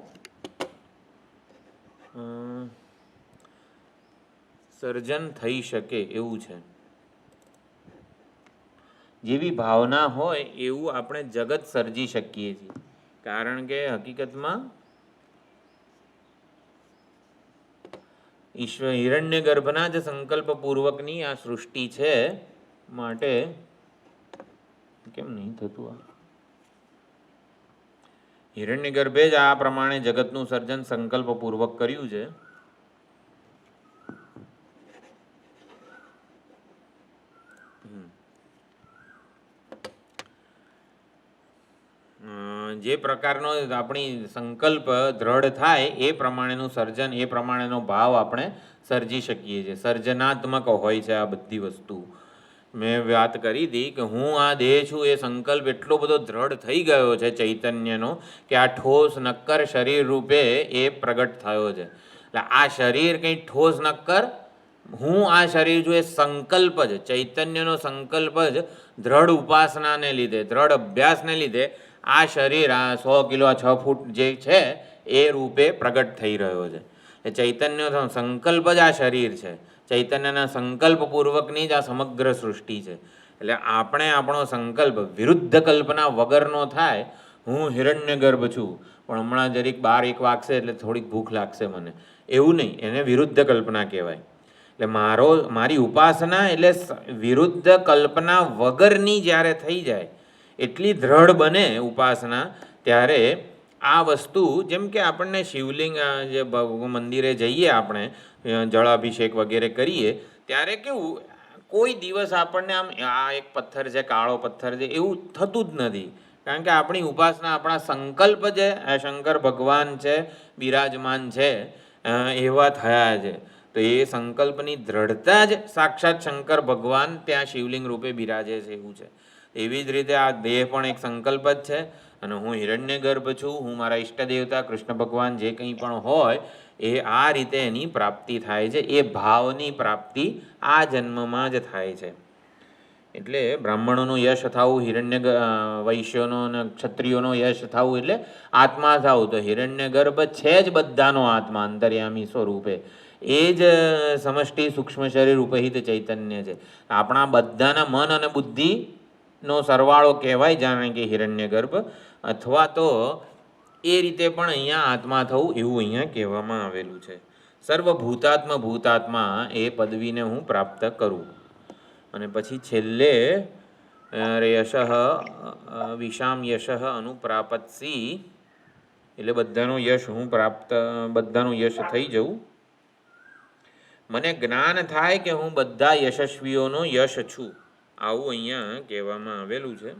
સર્જન થઈ શકે એવું છે. જેવી ભાવના હોય એવું આપણે જગત સર્જી શકીએ છીએ. કારણ કે હકીકતમાં ઈશ્વર હિરણ્યગર્ભના જ સંકલ્પપૂર્વકની આ સૃષ્ટિ છે. માટે કેમ નહીં થતું આ? હિરણ્યગર્ભે જ આ પ્રમાણે જગતનું સર્જન સંકલ્પપૂર્વક કર્યું છે. જે પ્રકારનો આપણી સંકલ્પ દ્રઢ થાય એ પ્રમાણેનું સર્જન, એ પ્રમાણેનો ભાવ આપણે સર્જી શકીએ છીએ. સર્જનાત્મક હોય છે આ બધી વસ્તુ. મેં વાત કરી હતી કે હું આ દેહ છું એ સંકલ્પ એટલો બધો દ્રઢ થઈ ગયો છે ચૈતન્યનો કે આ ઠોસ નક્કર શરીર રૂપે એ પ્રગટ થયો છે. એટલે આ શરીર કંઈ ઠોસ નક્કર, હું આ શરીર છું એ સંકલ્પ જ, ચૈતન્યનો સંકલ્પ જ દ્રઢ ઉપાસનાને લીધે, દ્રઢ અભ્યાસને લીધે આ શરીર, આ 100 કિલો, આ 6 ફૂટ જે છે એ રૂપે પ્રગટ થઈ રહ્યો છે. એ ચૈતન્યનો સંકલ્પ જ આ શરીર છે. ચૈતન્યના સંકલ્પપૂર્વકની જ આ સમગ્ર સૃષ્ટિ છે. એટલે આપણે આપણો સંકલ્પ વિરુદ્ધ કલ્પના વગરનો થાય. હું હિરણ્યગર્ભ છું, પણ હમણાં જરીક 12-1 વાગશે એટલે થોડીક ભૂખ લાગશે મને, એવું નહીં. એને વિરુદ્ધ કલ્પના કહેવાય. એટલે મારી ઉપાસના એટલે વિરુદ્ધ કલ્પના વગરની જ્યારે થઈ જાય, એટલી દ્રઢ બને ઉપાસના, ત્યારે આ વસ્તુ, જેમ કે આપણને શિવલિંગ, જે મંદિરે જઈએ આપણે જળાભિષેક વગેરે કરીએ, ત્યારે કેવું કોઈ દિવસ આપણને આમ આ એક પથ્થર છે, કાળો પથ્થર છે એવું થતું જ નથી. કારણ કે આપણી ઉપાસના, આપણા સંકલ્પ જે શંકર ભગવાન છે, બિરાજમાન છે, એવા થયા છે. તો એ સંકલ્પની દ્રઢતા જ સાક્ષાત શંકર ભગવાન ત્યાં શિવલિંગ રૂપે બિરાજે છે એવું છે. એવી જ રીતે આ દેહ પણ એક સંકલ્પ જ છે. અને હું હિરણ્યગર્ભ છું, હું મારા ઈષ્ટદેવતા કૃષ્ણ ભગવાન જે કંઈ પણ હોય એ આ રીતે એની પ્રાપ્તિ થાય છે. એ ભાવની પ્રાપ્તિ આ જન્મમાં જ થાય છે. એટલે બ્રાહ્મણોનું યશ થવું, વૈશ્યોનો અને ક્ષત્રિયોનો યશ થવું એટલે આત્મા થવું. તો હિરણ્યગર્ભ છે જ બધાનો આત્મા, અંતર્યામી સ્વરૂપે. એ જ સમષ્ટિ સૂક્ષ્મ શરીર ઉપહિત ચૈતન્ય છે. આપણા બધાના મન અને બુદ્ધિનો સરવાળો કહેવાય, જાણે કે હિરણ્યગર્ભ. અથવા તો એ રીતે પણ અહીંયા આત્મા થવું એવું અહીંયા કહેવામાં આવેલું છે. સર્વભૂતાત્મા ભૂતાત્મા એ પદવીને હું પ્રાપ્ત કરું. અને પછી છેલ્લે યશ વિષામ યશ અનુપ્રાપત્સી, એટલે બધાનો યશ હું પ્રાપ્ત, બધાનું યશ થઈ જવું. મને જ્ઞાન થાય કે હું બધા યશસ્વીઓનો યશ છું, આવું અહીંયા કહેવામાં આવેલું છે.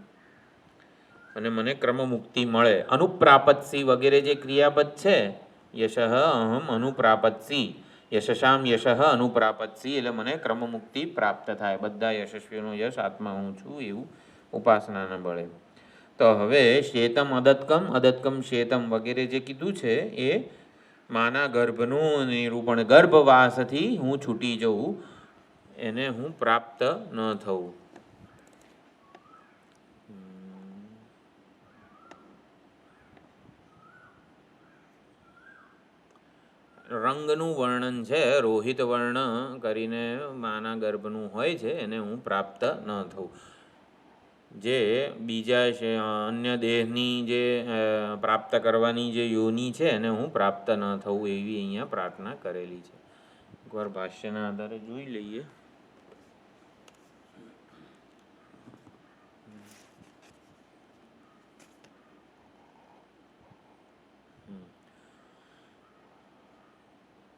અને મને ક્રમમુક્તિ મળે. અનુપ્રાપત્સી વગેરે જે ક્રિયાપદ છે, યશ અહમ અનુપ્રાપત્સી, યશશામ યશ અનુપ્રાપત્સી, એટલે મને ક્રમમુક્તિ પ્રાપ્ત થાય. બધા યશસ્વીઓનો યશ આત્મા હું છું એવું ઉપાસનાના બળે. તો હવે શ્વેતમ અદત્કમ, અદત્કમ શ્વેતમ વગેરે જે કીધું છે એ માના ગર્ભનું નિરૂપણ. ગર્ભવાસથી હું છૂટી જઉં, એને હું પ્રાપ્ત ન થવું. રંગનું વર્ણન છે, રોહિત વર્ણ કરીને માના ગર્ભનું હોય છે, એને હું પ્રાપ્ત ન થઉં. જે બીજા છે અન્ય દેહની જે પ્રાપ્ત કરવાની જે યોની છે એને હું પ્રાપ્ત ન થવું એવી અહીંયા પ્રાર્થના કરેલી છે. એકવાર ભાષ્યના આધારે જોઈ લઈએ.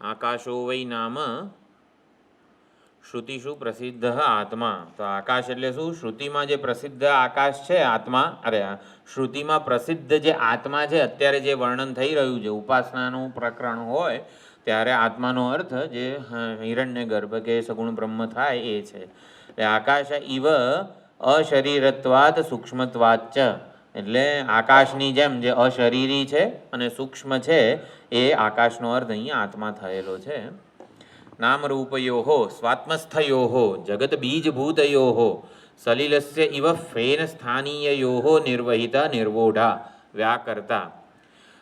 આકાશો વૈ નામ શ્રુતિષુ પ્રસિદ્ધ આત્મા. તો આકાશ એટલે શું? શ્રુતિમાં જે પ્રસિદ્ધ આકાશ છે આત્મા, શ્રુતિમાં પ્રસિદ્ધ જે આત્મા છે, અત્યારે જે વર્ણન થઈ રહ્યું છે ઉપાસનાનું પ્રકરણ હોય ત્યારે આત્માનો અર્થ જે હિરણ્ય ગર્ભ કે સગુણ બ્રહ્મ થાય એ છે. એટલે આકાશ ઇવ અશરીરત્વાદ સૂક્ષ્મત્વાચ, એટલે આકાશની જેમ જે અશરીરી છે અને સૂક્ષ્મ છે એ આકાશનો અર્થ અહીંયા આત્મા થયેલો છે. નામરૂપયો સ્વાત્મસ્થયો જગત બીજભૂતયો સલિલસ્ય ઇવ ફેન સ્થાનીયો નિર્વહિતા નિર્વોઢા વ્યાકર્તા.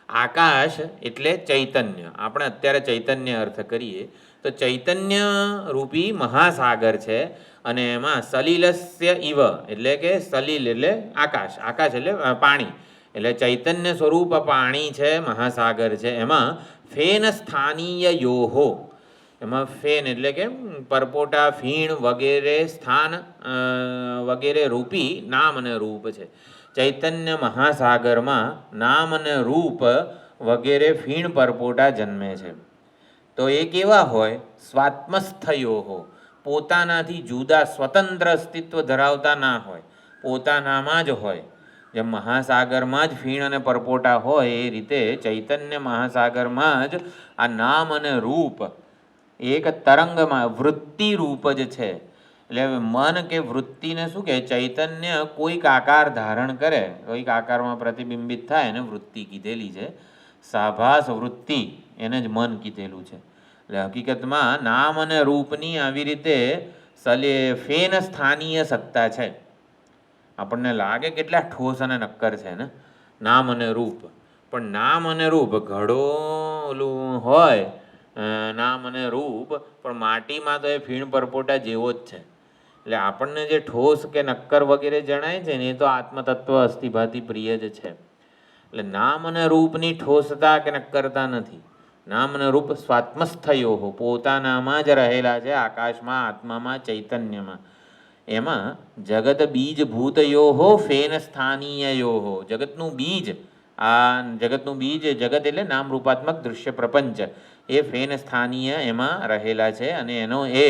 આકાશ એટલે ચૈતન્ય. આપણે અત્યારે ચૈતન્ય અર્થ કરીએ તો ચૈતન્ય રૂપી મહાસાગર છે અને એમાં સલિલસ્ય ઇવ એટલે કે સલિલ એટલે આકાશ, આકાશ એટલે પાણી, એટલે ચૈતન્ય સ્વરૂપ પાણી છે, મહાસાગર છે. એમાં ફેન સ્થાનીય યોહો, એમાં ફેન એટલે કે પરપોટા, ફીણ વગેરે સ્થાન વગેરે રૂપી નામ અને રૂપ છે. ચૈતન્ય મહાસાગરમાં નામ અને રૂપ વગેરે ફીણ પરપોટા જન્મે છે. તો એ કેવા હોય? સ્વાત્મસ્થયો, પોતાનાથી જુદા સ્વતંત્ર અસ્તિત્વ ધરાવતા ના હોય, પોતાનામાં જ હોય. જેમ મહાસાગરમાં જ ફીણ અને પરપોટા હોય એ રીતે ચૈતન્ય મહાસાગરમાં જ આ નામ અને રૂપ એક તરંગમાં વૃત્તિ રૂપ જ છે. એટલે મન કે વૃત્તિને શું કહે? ચૈતન્ય કોઈક આકાર ધારણ કરે, કોઈક આકારમાં પ્રતિબિંબિત થાય એને વૃત્તિ કીધેલી છે. સાભાસ વૃત્તિ એને જ મન કીધેલું છે. એટલે હકીકતમાં નામ અને રૂપની આવી રીતે ફેન સ્થાનીય સત્તા છે. આપણને લાગે કેટલા ઠોસ અને નક્કર છે ને નામ અને રૂપ, પણ નામ અને રૂપ ઘડો ઓલું હોય, નામ અને રૂપ પણ માટીમાં તો એ ફીણ પરપોટા જેવો જ છે. એટલે આપણને જે ઠોસ કે નક્કર વગેરે જણાય છે ને એ તો આત્મતત્વ અસ્થિભાતિ પ્રિય જ છે. એટલે નામ અને રૂપની ઠોસતા કે નક્કરતા નથી. નામ અને રૂપ સ્વાત્મસ્થયો પોતાનામાં જ રહેલા છે, આકાશમાં, આત્મામાં, ચૈતન્યમાં. એમાં જગત બીજ ભૂતયો ફેન સ્થાનીયો, જગતનું બીજ, આ જગતનું બીજ, જગત એટલે નામ રૂપાત્મક દૃશ્ય પ્રપંચ, એ ફેન સ્થાનીય એમાં રહેલા છે અને એનો એ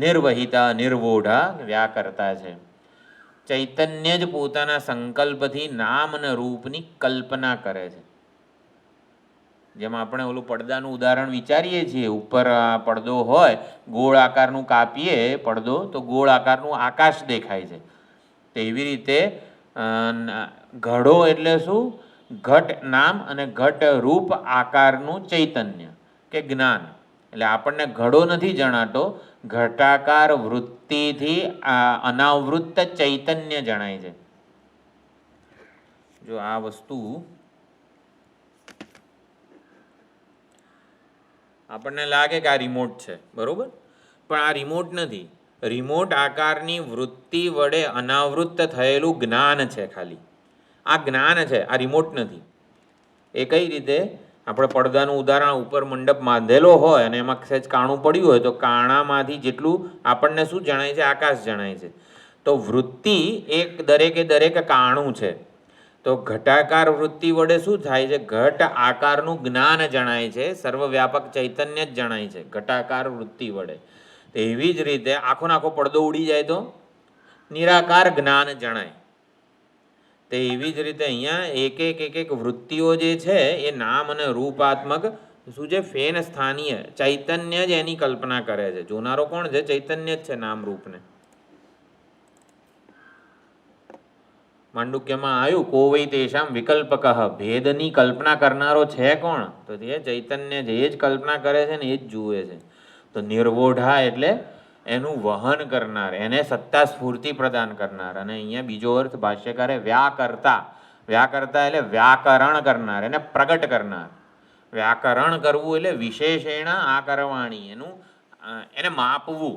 નિર્વહિતા નિર્વોઢા વ્યાકર્તા છે. ચૈતન્ય જ પોતાના સંકલ્પથી નામ અને રૂપની કલ્પના કરે છે. જેમ આપણે ઓલું પડદાનું ઉદાહરણ વિચારીએ છીએ, ઉપર પડદો હોય, ગોળ આકારનું કાપીએ પડદો તો ગોળ આકારનું આકાશ દેખાય છે. તો એવી રીતે ઘડો એટલે શું? ઘટ નામ અને ઘટ રૂપ આકારનું ચૈતન્ય કે જ્ઞાન. એટલે આપણને ઘડો નથી જણાતો, ઘટાકાર વૃત્તિથી અનાવૃત્ત ચૈતન્ય જણાય છે. જો આ વસ્તુ આપણને લાગે કે આ રિમોટ છે, બરોબર, પણ આ રિમોટ નથી. રિમોટ આકારની વૃત્તિ વડે અનાવૃત્ત થયેલું જ્ઞાન છે ખાલી. આ જ્ઞાન છે, આ રિમોટ નથી. એ કઈ રીતે? આપણે પડદાનું ઉદાહરણ, ઉપર મંડપ બાંધેલો હોય અને એમાં સહેજ કાણું પડ્યું હોય તો કાણામાંથી જેટલું આપણને શું જણાય છે? આકાશ જણાય છે. તો વૃત્તિ એક દરેકે દરેક કાણું છે. તો ઘટાકાર વૃત્તિ વડે શું થાય છે? ઘટ આકારનું જ્ઞાન જણાય છે, સર્વવ્યાપક ચૈતન્ય જ જણાય છે ઘટાકાર વૃત્તિ વડે. એવી જ રીતે આખો નાખો પડદો ઉડી જાય તો નિરાકાર જ્ઞાન જણાય. તો એવી જ રીતે અહીંયા એક એક વૃત્તિઓ જે છે એ નામ અને રૂપાત્મક શું છે? ફેન સ્થાનીય ચૈતન્ય જ એની કલ્પના કરે છે. જોનારો કોણ છે? ચૈતન્ય જ છે નામ રૂપને. માંડુક્યમાં આવ્યું કો વૈ તેષામ વિકલ્પક, ભેદની કલ્પના કરનારો છે કોણ? તો તે ચૈતન્ય છે, એ જ કલ્પના કરે છે ને એ જ જુએ છે. તો નિર્વોઢા એટલે એનું વહન કરનાર, એને સત્તા સ્ફૂર્તિ પ્રદાન કરનાર. અને અહીંયા બીજો અર્થ ભાષ્યકારે વ્યાકર્તા, વ્યાકર્તા એટલે વ્યાકરણ કરનાર, એને પ્રગટ કરનાર. વ્યાકરણ કરવું એટલે વિશેષેણ આકરવાણી, એને માપવું.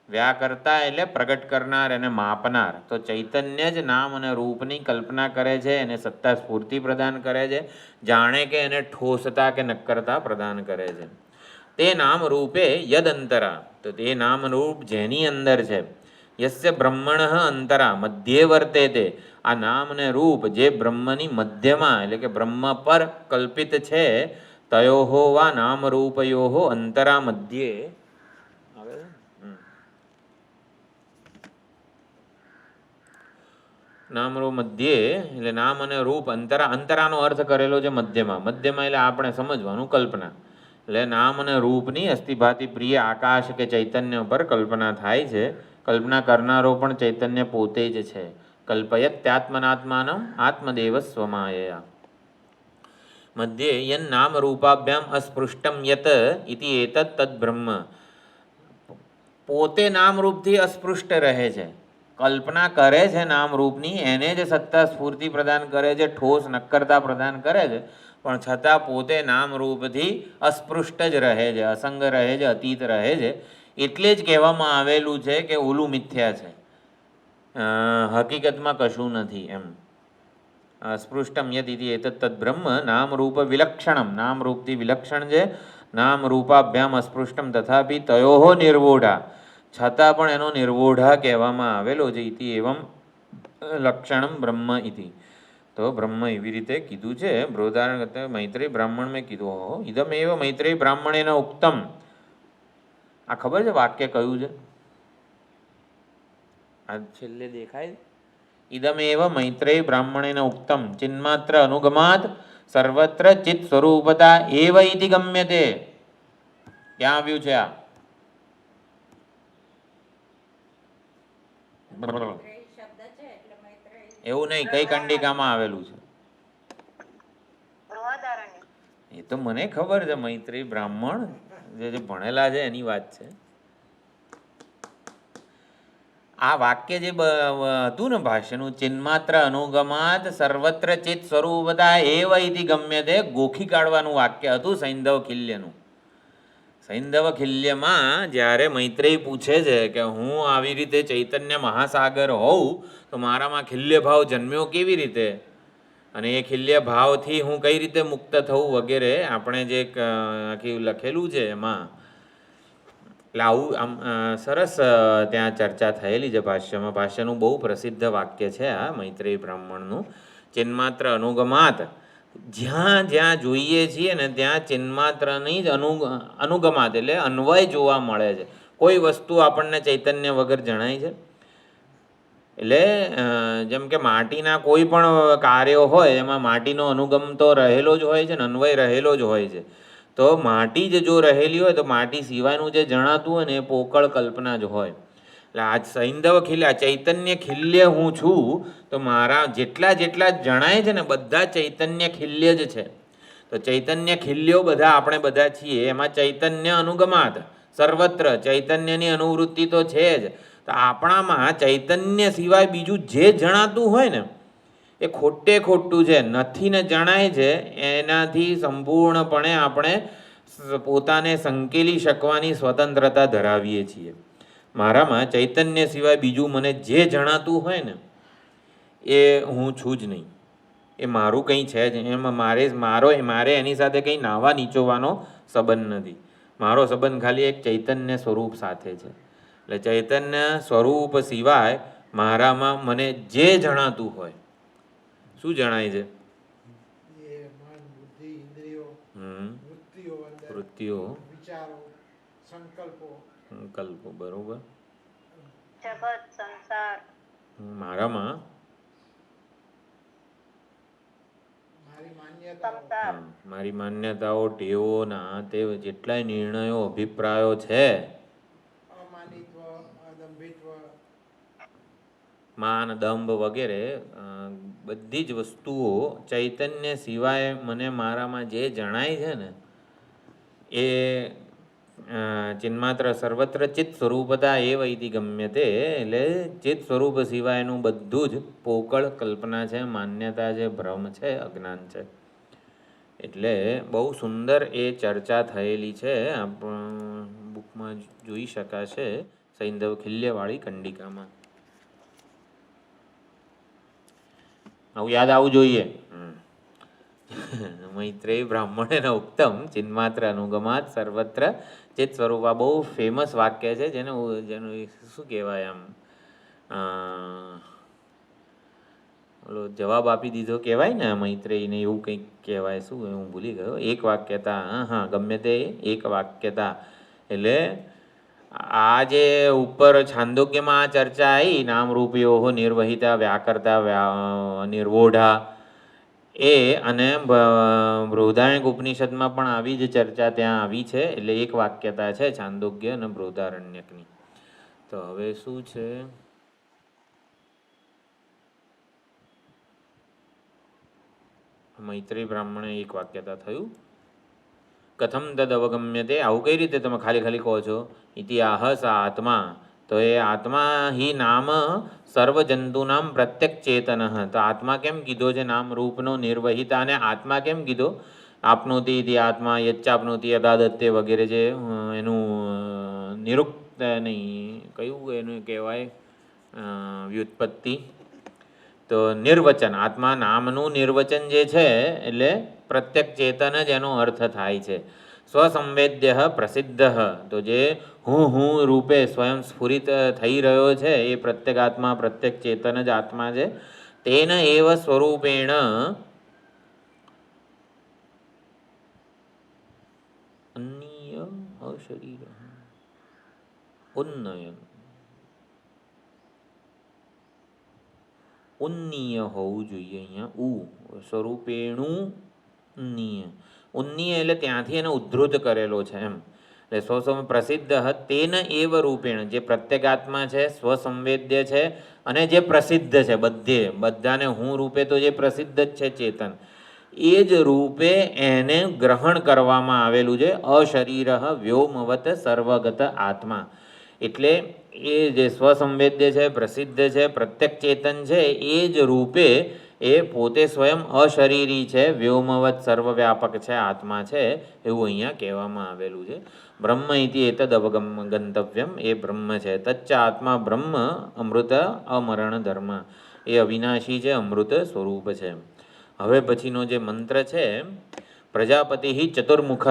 વ્યાકર્તા એટલે પ્રગટ કરનાર, એને માપનાર. તો ચૈતન્ય જ નામ અને રૂપની કલ્પના કરે છે, એને સત્તા સ્ફૂર્તિ પ્રદાન કરે છે, જાણે કે એને ઠોસતા કે નક્કરતા પ્રદાન કરે છે. તે નામ રૂપે યદ અંતરા, તો તે નામ રૂપ જેની અંદર છે, યસ્ય બ્રહ્મણ અંતરા મધ્યે વર્તે તે, આ નામ ને રૂપ જે બ્રહ્મની મધ્યમાં એટલે કે બ્રહ્મ પર કલ્પિત છે, તયોહો વા નામ રૂપયોહો અંતરા મધ્યે નામરૂપ મધ્યે એટલે નામ અને રૂપ અંતરાનો અર્થ કરેલો છે મધ્યમાં. મધ્યમાં એટલે આપણે સમજવાનું કલ્પના. એટલે નામ અને રૂપની અસ્થિભાતિ પ્રિય આકાશ કે ચૈતન્ય પર કલ્પના થાય છે. કલ્પના કરનારો પણ ચૈતન્ય પોતે જ છે. કલ્પયત્યાત્મનાત્માનમ આત્મદેવ સ્વમાયયા. મધ્યે યન નામ રૂપાભ્યામ અસ્પૃષ્ટમ યત ઇતિ એતત તદ બ્રહ્મ. પોતે નામ રૂપથી અસ્પૃષ્ટ રહે છે, કલ્પના કરે છે નામ રૂપની, એને જ સત્તા સ્ફૂર્તિ પ્રદાન કરે છે, ઠોસ નક્કરતા પ્રદાન કરે છે, પણ છતાં પોતે નામ રૂપથી અસ્પૃષ્ટ જ રહે છે, અસંગ રહે છે, અતીત રહે છે. એટલે જ કહેવામાં આવેલું છે કે ઓલું મિથ્યા છે, હકીકતમાં કશું નથી એમ. સ્પૃષ્ટમ યદ ઇતિ એતત તદ બ્રહ્મ નામ રૂપ વિલક્ષણમ, નામ રૂપથી વિલક્ષણ છે. નામ રૂપાભ્યામ અસ્પૃષ્ટમ તથાપિ તયોહો નિર્વોઢા, છતાં પણ એનો નિર્વોઢા કહેવામાં આવેલો છે. ઇતિ એવમ લક્ષણમ બ્રહ્મ ઇતિ. તો બ્રહ્મ એવી રીતે કીધું છે. બૃહદારણ કરતા મૈત્રેય બ્રાહ્મણ મેં કીધું, હો ઇદમ એવ મૈત્રેય બ્રાહ્મણેન ઉક્તમ. આ ખબર છે વાક્ય કયું છે? આ છેલ્લે દેખાય, ઇદમ એવ મૈત્રેય બ્રાહ્મણેન ઉક્તમ ચિન્માત્ર અનુગમાત સર્વત્ર ચિત્ત સ્વરૂપતા એવ ઇતિ ગમ્યતે. ક્યાં આવ્યું છે આ? એવું નહીં, કઈ કંડિકામાં આવેલું છે એ તો મને ખબર છે. મૈત્રેય બ્રાહ્મણ જે ભણેલા છે એની વાત છે. આ વાક્ય જે હતું ને ભાષ્યનું, ચિન્માત્ર અનુગમાત સર્વત્ર ચિત્ત સ્વરૂપતા એવ ઇતિ ગમ્યતે, ગોખી કાઢવાનું વાક્ય હતું સૈંધવ ખિલ્યનું. સૈંધવ ખિલ્યમાં જ્યારે મૈત્રેય પૂછે છે કે હું આવી રીતે ચૈતન્ય મહાસાગર હોઉં તો મારામાં ખિલ્ય ભાવ જન્મ્યો કેવી રીતે, અને એ ખિલ્ય ભાવથી હું કઈ રીતે મુક્ત થવું વગેરે આપણે જે આખી લખેલું છે એમાં. એટલે આવું આમ સરસ ત્યાં ચર્ચા થયેલી છે ભાષ્યમાં. ભાષ્યનું બહુ પ્રસિદ્ધ વાક્ય છે આ મૈત્રેય બ્રાહ્મણનું. ચિન્માત્ર અનુગમાત, જ્યાં જ્યાં જોઈએ છીએ ને ત્યાં ચિન્માત્રની જ અનુગમાત એટલે અન્વય જોવા મળે છે. કોઈ વસ્તુ આપણને ચૈતન્ય વગર જણાય છે. એટલે જેમ કે માટીના કોઈ પણ કાર્યો હોય એમાં માટીનો અનુગમ તો રહેલો જ હોય છે ને, અન્વય રહેલો જ હોય છે. તો માટી જ જો રહેલી હોય તો માટી સિવાયનું જે જણાતું હોય ને એ પોકળ કલ્પના જ હોય. એટલે આ સૈંધવ ખિલ્ય, ચૈતન્ય ખિલ્ય હું છું, તો મારા જેટલા જેટલા જણાય છે ને બધા ચૈતન્ય ખિલ્ય જ છે. તો ચૈતન્ય ખિલ્યો બધા આપણે બધા છીએ. એમાં ચૈતન્ય અનુગમાત સર્વત્ર, ચૈતન્યની અનુવૃત્તિ તો છે જ. તો આપણામાં ચૈતન્ય સિવાય બીજું જે જણાતું હોય ને એ ખોટે ખોટું છે, નથી ને જણાય છે. એનાથી સંપૂર્ણપણે આપણે પોતાને સંકેલી શકવાની સ્વતંત્રતા ધરાવીએ છીએ. મારામાં ચૈતન્ય સિવાય બીજું મને જે જણાતું હોય ને એ હું છું જ નહીં, એ મારું કંઈ છે જ. એમાં મારે એની સાથે કંઈ નાવા નીચોવાનો સંબંધ નથી. મારો સંબંધ ખાલી એક ચૈતન્ય સ્વરૂપ સાથે છે. એટલે ચૈતન્ય સ્વરૂપ સિવાય મારામાં મને જે જણાતું હોય, શું જણાય છે? વૃત્તિઓ, સંકલ્પો, બરોબર. મારામાં મારી માન્યતાઓ, ટેવોના તે જેટલાય નિર્ણયો, અભિપ્રાયો છે, માન, દંભ વગેરે બધી જ વસ્તુઓ ચૈતન્ય સિવાય મને મારામાં જે જણાય છે ને એ ચિન્માત્ર સર્વત્ર ચિત્ત સ્વરૂપતા એવ ઇતિ ગમ્યતે. એટલે ચિત્ત સ્વરૂપ સિવાયનું બધું જ પોકળ કલ્પના છે, માન્યતા છે, ભ્રમ છે, અજ્ઞાન છે. એટલે બહુ સુંદર એ ચર્ચા થયેલી છે. બુકમાં જોઈ શકાશે, સૈંધવ ખિલ્યવાળી કંડિકામાં. આવું યાદ આવવું જોઈએ. મૈત્રેય બ્રાહ્મણેન ઉક્તમ ચિન્માત્ર અનુગમાત સર્વત્ર ચિત સ્વરૂપ. આ બહુ ફેમસ વાક્ય છે, જેનું શું કહેવાય, આમ ઓલો જવાબ આપી દીધો કહેવાય ને મૈત્રેયને, એવું કંઈક કહેવાય. શું હું ભૂલી ગયો. એક વાક્યતા. હા, ગમે તે એક વાક્યતા. એટલે આ જે ઉપર છાંદોગ્યમાં આ ચર્ચા આવી, નામરૂપયો નિર્વહિતા વ્યાકર્તા નિર્વોઢા, એ અને બૃહદારણ્યક ઉપનિષદમાં પણ આવી જ ચર્ચા ત્યાં આવી છે. એટલે એક વાક્યતા છે છાંદોગ્ય અને બૃહદારણ્યકની. તો હવે શું છે? મૈત્રી બ્રાહ્મણે એક વાક્યતા થયું. કથમ તદ અવગમ્યતે. આવું કઈ રીતે તમે ખાલી કહો છો? ઇતિહાહ સા આત્મા. તો એ આત્મા હિ નામ સર્વજંતુનામ પ્રત્યક ચેતન. તો આત્મા કેમ કીધો છે? નામ રૂપનો નિર્વહિતા. અને આત્મા કેમ કીધો? આપનોતી ઇતિ આત્મા યચ્ચાપનોતી યદાદત્તે વગેરે, જે એનું નિરુક્ત નહીં, કયું એનું કહેવાય વ્યુત્પત્તિ? તો નિર્વચન. આત્મા નામનું નિર્વચન જે છે, એટલે પ્રત્યક ચેતન જ એનો અર્થ થાય છે. સ્વસંવેદ્ય પ્રસિદ્ધ. તો જે હું રૂપે સ્વયં સ્ફુરિત થઈ રહ્યો છે, એ પ્રત્યેક આત્મા, પ્રત્યેક ચેતન જ આત્મા છે. તેન એવ સ્વરૂપેણ અન્ય અશરીર ઉન્નયન ઉન્નીય હોવું જોઈએ. અહીંયા સ્વરૂપેણું ઉન્નીય. ઉન્નીય એટલે ત્યાંથી એને ઉદ્ધૃત કરેલો છે એમ. એટલે સ્વસમ પ્રસિદ્ધ તેન એવ રૂપેણ. જે પ્રત્યેગાત્મા છે, સ્વસંવેદ્ય છે, અને જે પ્રસિદ્ધ છે બધાને હું રૂપે, તો જે પ્રસિદ્ધ જ છે ચેતન, એ જ રૂપે એને ગ્રહણ કરવામાં આવેલું છે. અશરીર વ્યોમવત સર્વગત આત્મા. એટલે એ જે સ્વસંવેદ્ય છે, પ્રસિદ્ધ છે, પ્રત્યક ચેતન છે, એ જ રૂપે એ પોતે સ્વયં અશરીરી છે, વ્યોમવત સર્વવ્યાપક છે, આત્મા છે, એવું અહીંયા કહેવામાં આવેલું છે. બ્રહ્મ ઇતિ એતદ અવગંતવ્યમ. એ બ્રહ્મ છે. તચ્ચ આત્મા બ્રહ્મ અમૃત અમરણ ધર્મ. એ અવિનાશી છે, અમૃત સ્વરૂપ છે. હવે પછીનો જે મંત્ર છે, પ્રજાપતિ ચતુર્મુખ.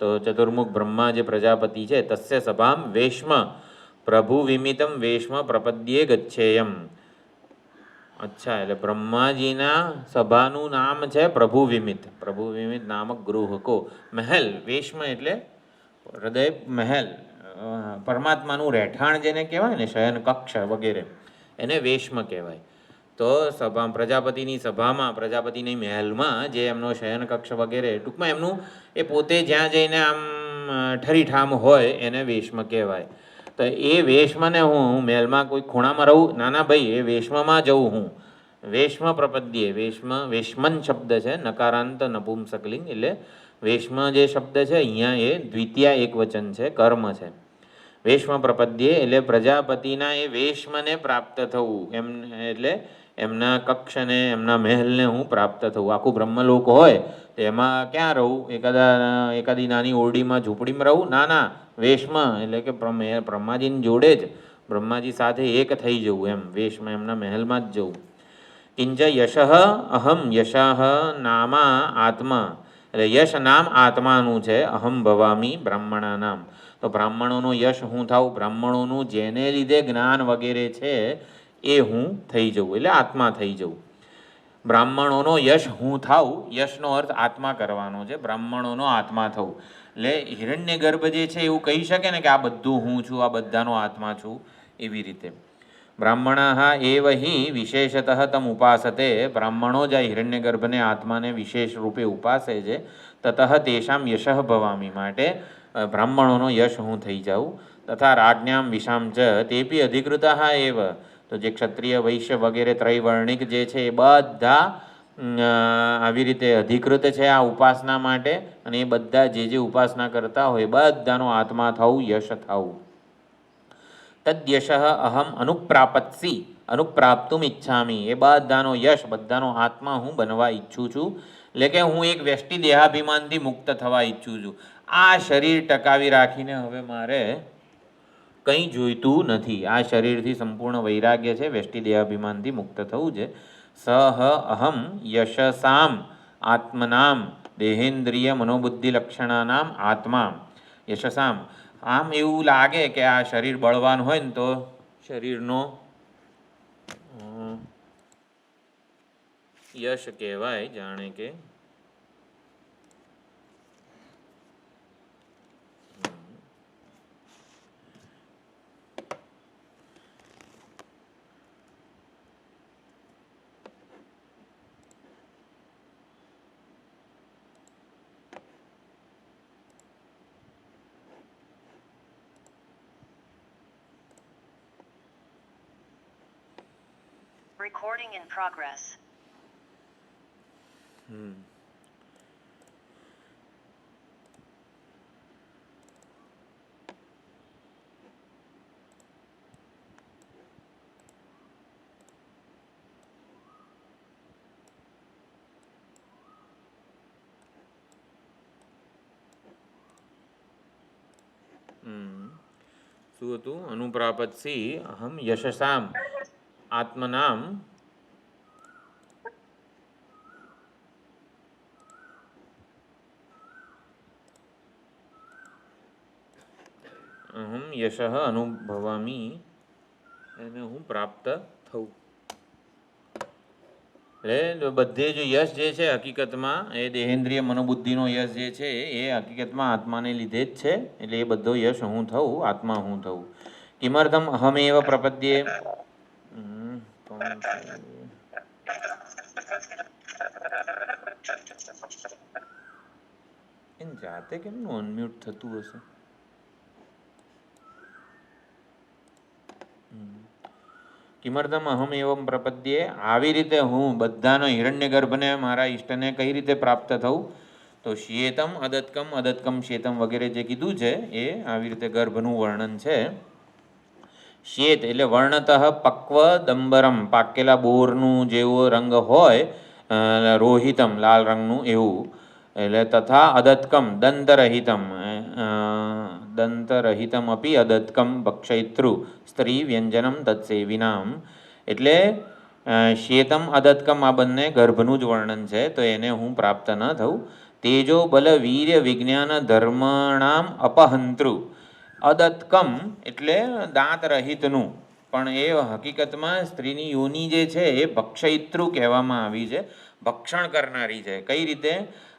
તો ચતુર્મુખ બ્રહ્મા જે પ્રજાપતિ છે, તસ્ય સભામ વેશ્મ પ્રભુ વિમિતમ વેશ્મ પ્રપદ્યે ગચ્છેયમ. અચ્છા, એટલે બ્રહ્માજીના સભાનું નામ છે પ્રભુ વિમિત. પ્રભુ વિમિત નામક ગૃહકો. મહેલ. વેશ્મ એટલે હૃદય, મહેલ, પરમાત્માનું રહેઠાણ જેને કહેવાય ને, શયન કક્ષ વગેરે, એને વેશ્મ કહેવાય. તો સભા, પ્રજાપતિની સભામાં, પ્રજાપતિની મહેલમાં જે એમનો શયન કક્ષ વગેરે, ટૂંકમાં એમનું એ પોતે જ્યાં જઈને આમ ઠરીઠામ હોય, એને વેશ્મ કહેવાય. તો એ વેશમને હું મહેલમાં કોઈ ખૂણામાં રહું? નાના ભાઈ, એ વેશમાં જઉં હું. વેશ્મ પ્રપદ્યે. વેશ્મન શબ્દ છે, નકારાંત નપુંસકલિંગ. એટલે વેશ્મ જે શબ્દ છે અહીંયા એ દ્વિતીયા એક વચન છે, કર્મ છે. વેશ્મ પ્રપદ્યે એટલે પ્રજાપતિના એ વેશ્મને પ્રાપ્ત થવું એમ. એટલે એમના કક્ષને, એમના મહેલને હું પ્રાપ્ત થવું. આખું બ્રહ્મલોક હોય તો એમાં ક્યાં રહું? એકાદી નાની ઓરડીમાં, ઝૂંપડીમાં રહું? ના, વેશ્મ એટલે કે બ્રહ્માજીની જોડે જ, બ્રહ્માજી સાથે એક થઈ જવું એમ. વેશ્મ એમના મહેલમાં જ જવું. કિંચ યશ અહમ યશાહ નામા આત્મા. એટલે યશ નામ આત્માનું છે. અહમ ભવામી બ્રાહ્મણા નામ. તો બ્રાહ્મણોનો યશ હું થાઉં. બ્રાહ્મણોનું જેને લીધે જ્ઞાન વગેરે છે, એ હું થઈ જવું, એટલે આત્મા થઈ જવું. બ્રાહ્મણોનો યશ હું થાઉં. યશનો અર્થ આત્મા કરવાનો છે. બ્રાહ્મણોનો આત્મા થવું. એટલે હિરણ્ય ગર્ભ જે છે એવું કહી શકે ને કે આ બધું હું છું, આ બધાનો આત્મા છું, એવી રીતે. બ્રાહ્મણા એવ હિ વિશેષતઃ તમ ઉપાસતે. બ્રાહ્મણો જ આ હિરણ્ય ગર્ભને, આત્માને વિશેષ રૂપે ઉપાસે છે. તતઃ તેષામ યશ ભવામી. માટે બ્રાહ્મણોનો યશ હું થઈ જાઉં. તથા રાજ્ઞામ વિષામ ચ તેપી અધિકૃતા એવ. તો જે ક્ષત્રિય, વૈશ્ય વગેરે ત્રૈવર્ણિક જે છે, એ બધા આવી રીતે અધિકૃત છે આ ઉપાસના માટે. અને એ બધા જે ઉપાસના કરતા હોય, બધાનો આત્મા થવું, યશ થવું. તદ્યશ અહમ અનુપ્રાપત્સી અનુપ્રાપ્તુમ ઈચ્છામી. એ બધાનો યશ, બધાનો આત્મા હું બનવા ઈચ્છું છું. એટલે કે હું એક વ્યષ્ટિ દેહાભિમાનથી મુક્ત થવા ઈચ્છું છું. આ શરીર ટકાવી રાખીને હવે મારે કંઈ જોઈતું નથી. આ શરીરથી સંપૂર્ણ વૈરાગ્ય છે, વ્યષ્ટિ દેહાભિમાનથી મુક્ત થવું છે. સહ અહમ યશસામ આત્મનામ દેહેન્દ્રિય મનોબુદ્ધિ લક્ષણાનામ આત્મા યશસામ. આમ એવું લાગે કે આ શરીર બળવાન હોય ને તો શરીરનો યશ કહેવાય. જાણે કે Recording in progress. શું હતું? અનુપ્રાપત્સી અહમ યશસામ આત્મનામ અહમ યશ અનુભવામી, એને હું પ્રાપ્ત થઉં. એટલે બધે જ યશ જે છે હકીકતમાં એ દેહેન્દ્રિય મનોબુદ્ધિનો યશ જે છે એ હકીકતમાં આત્માને લીધે જ છે. એટલે એ બધો યશ હું થવું, આત્મા હું થવું. કિમર્થમ અહમેવ પ્રપદ્યે. એને જાતે કેમનું અનમ્યુટ થતું હશે? કિમર્થમ અહમ એવમ પ્રપદ્યે. આવી રીતે હું બધાનો હિરણ્યગર્ભને મારા ઈષ્ટને કઈ રીતે પ્રાપ્ત થવું? તો શ્યેતમ અદત્કમ અદત્કમ શ્યેતમ વગેરે જે કીધું છે એ આવી રીતે ગર્ભનું વર્ણન છે. શ્યેત એટલે વર્ણતઃ પક્વ દંબરમ, પાકેલા બોરનું જેવો રંગ હોય, રોહિતમ લાલ રંગનું એવું. એટલે તથા અદત્કમ દંતરહિતમ, દંતરહિતમ અપી અદત્કમ ભક્ષયતૃ સ્ત્રી વ્યંજનમ તત્સેવિનામ. એટલે શ્યેતમ અદત્કમ આ બંને ગર્ભનું જ વર્ણન છે, તો એને હું પ્રાપ્ત ન થવું. તેજો બલ વીર્ય વિજ્ઞાન ધર્મણામ અપહંતૃ. અદત્કમ એટલે દાંત રહિતનું, પણ એ હકીકતમાં સ્ત્રીની યોની જે છે એ ભક્ષયતૃ કહેવામાં આવી છે, ભક્ષણ કરનારી છે. કઈ રીતે?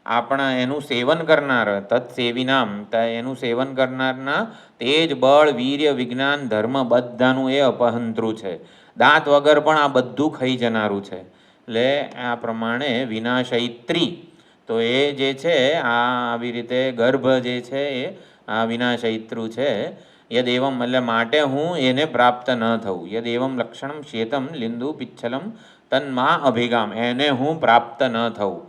આપણા એનું સેવન કરનાર, તત્સેવિનામ એનું સેવન કરનારના તેજ બળ વીર્ય વિજ્ઞાન ધર્મ બધાનું એ અપહંતૃ છે. દાંત વગર પણ આ બધું ખાઈ જનારું છે. એટલે આ પ્રમાણે વિનાશયત્રી, તો એ જે છે આ આવી રીતે ગર્ભ જે છે એ આ વિનાશયત્રુ છે. યદેવમ એટલે માટે હું એને પ્રાપ્ત ન થવું. યદેવમ લક્ષણમ શ્યેતમ લિંદુ પિચ્છલમ તન્મા અભિગામ, એને હું પ્રાપ્ત ન થવું.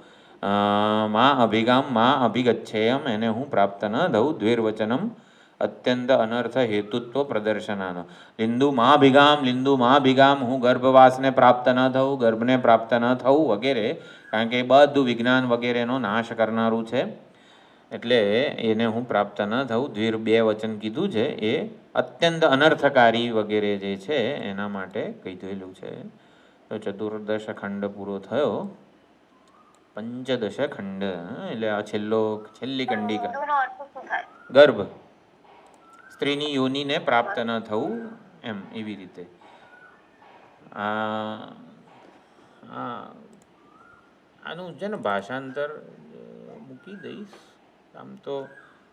મા અભિગામ મા અભિગચ્છેયમ, એને હું પ્રાપ્ત ન થવું. દ્વિર્વચનમ અત્યંત અનર્થ હેતુત્વ પ્રદર્શનાનો. લિંદુ માભિગામ હું ગર્ભવાસને પ્રાપ્ત ન થવું, ગર્ભને પ્રાપ્ત ન થવું વગેરે, કારણ કે એ બધું વિજ્ઞાન વગેરેનો નાશ કરનારું છે. એટલે એને હું પ્રાપ્ત ન થવું. દ્વિર બે વચન કીધું છે એ અત્યંત અનર્થકારી વગેરે જે છે એના માટે કીધેલું છે. તો ચતુર્દશ ખંડ પૂરો થયો. પંચદશ ખંડ એટલે આ છેલ્લી કંડિકા. ગર્ભ, સ્ત્રીની યોનિને પ્રાપ્ત ન થવું, એમ એવી રીતે. આનું છે ને ભાષાંતર મૂકી દઈશ. આમ તો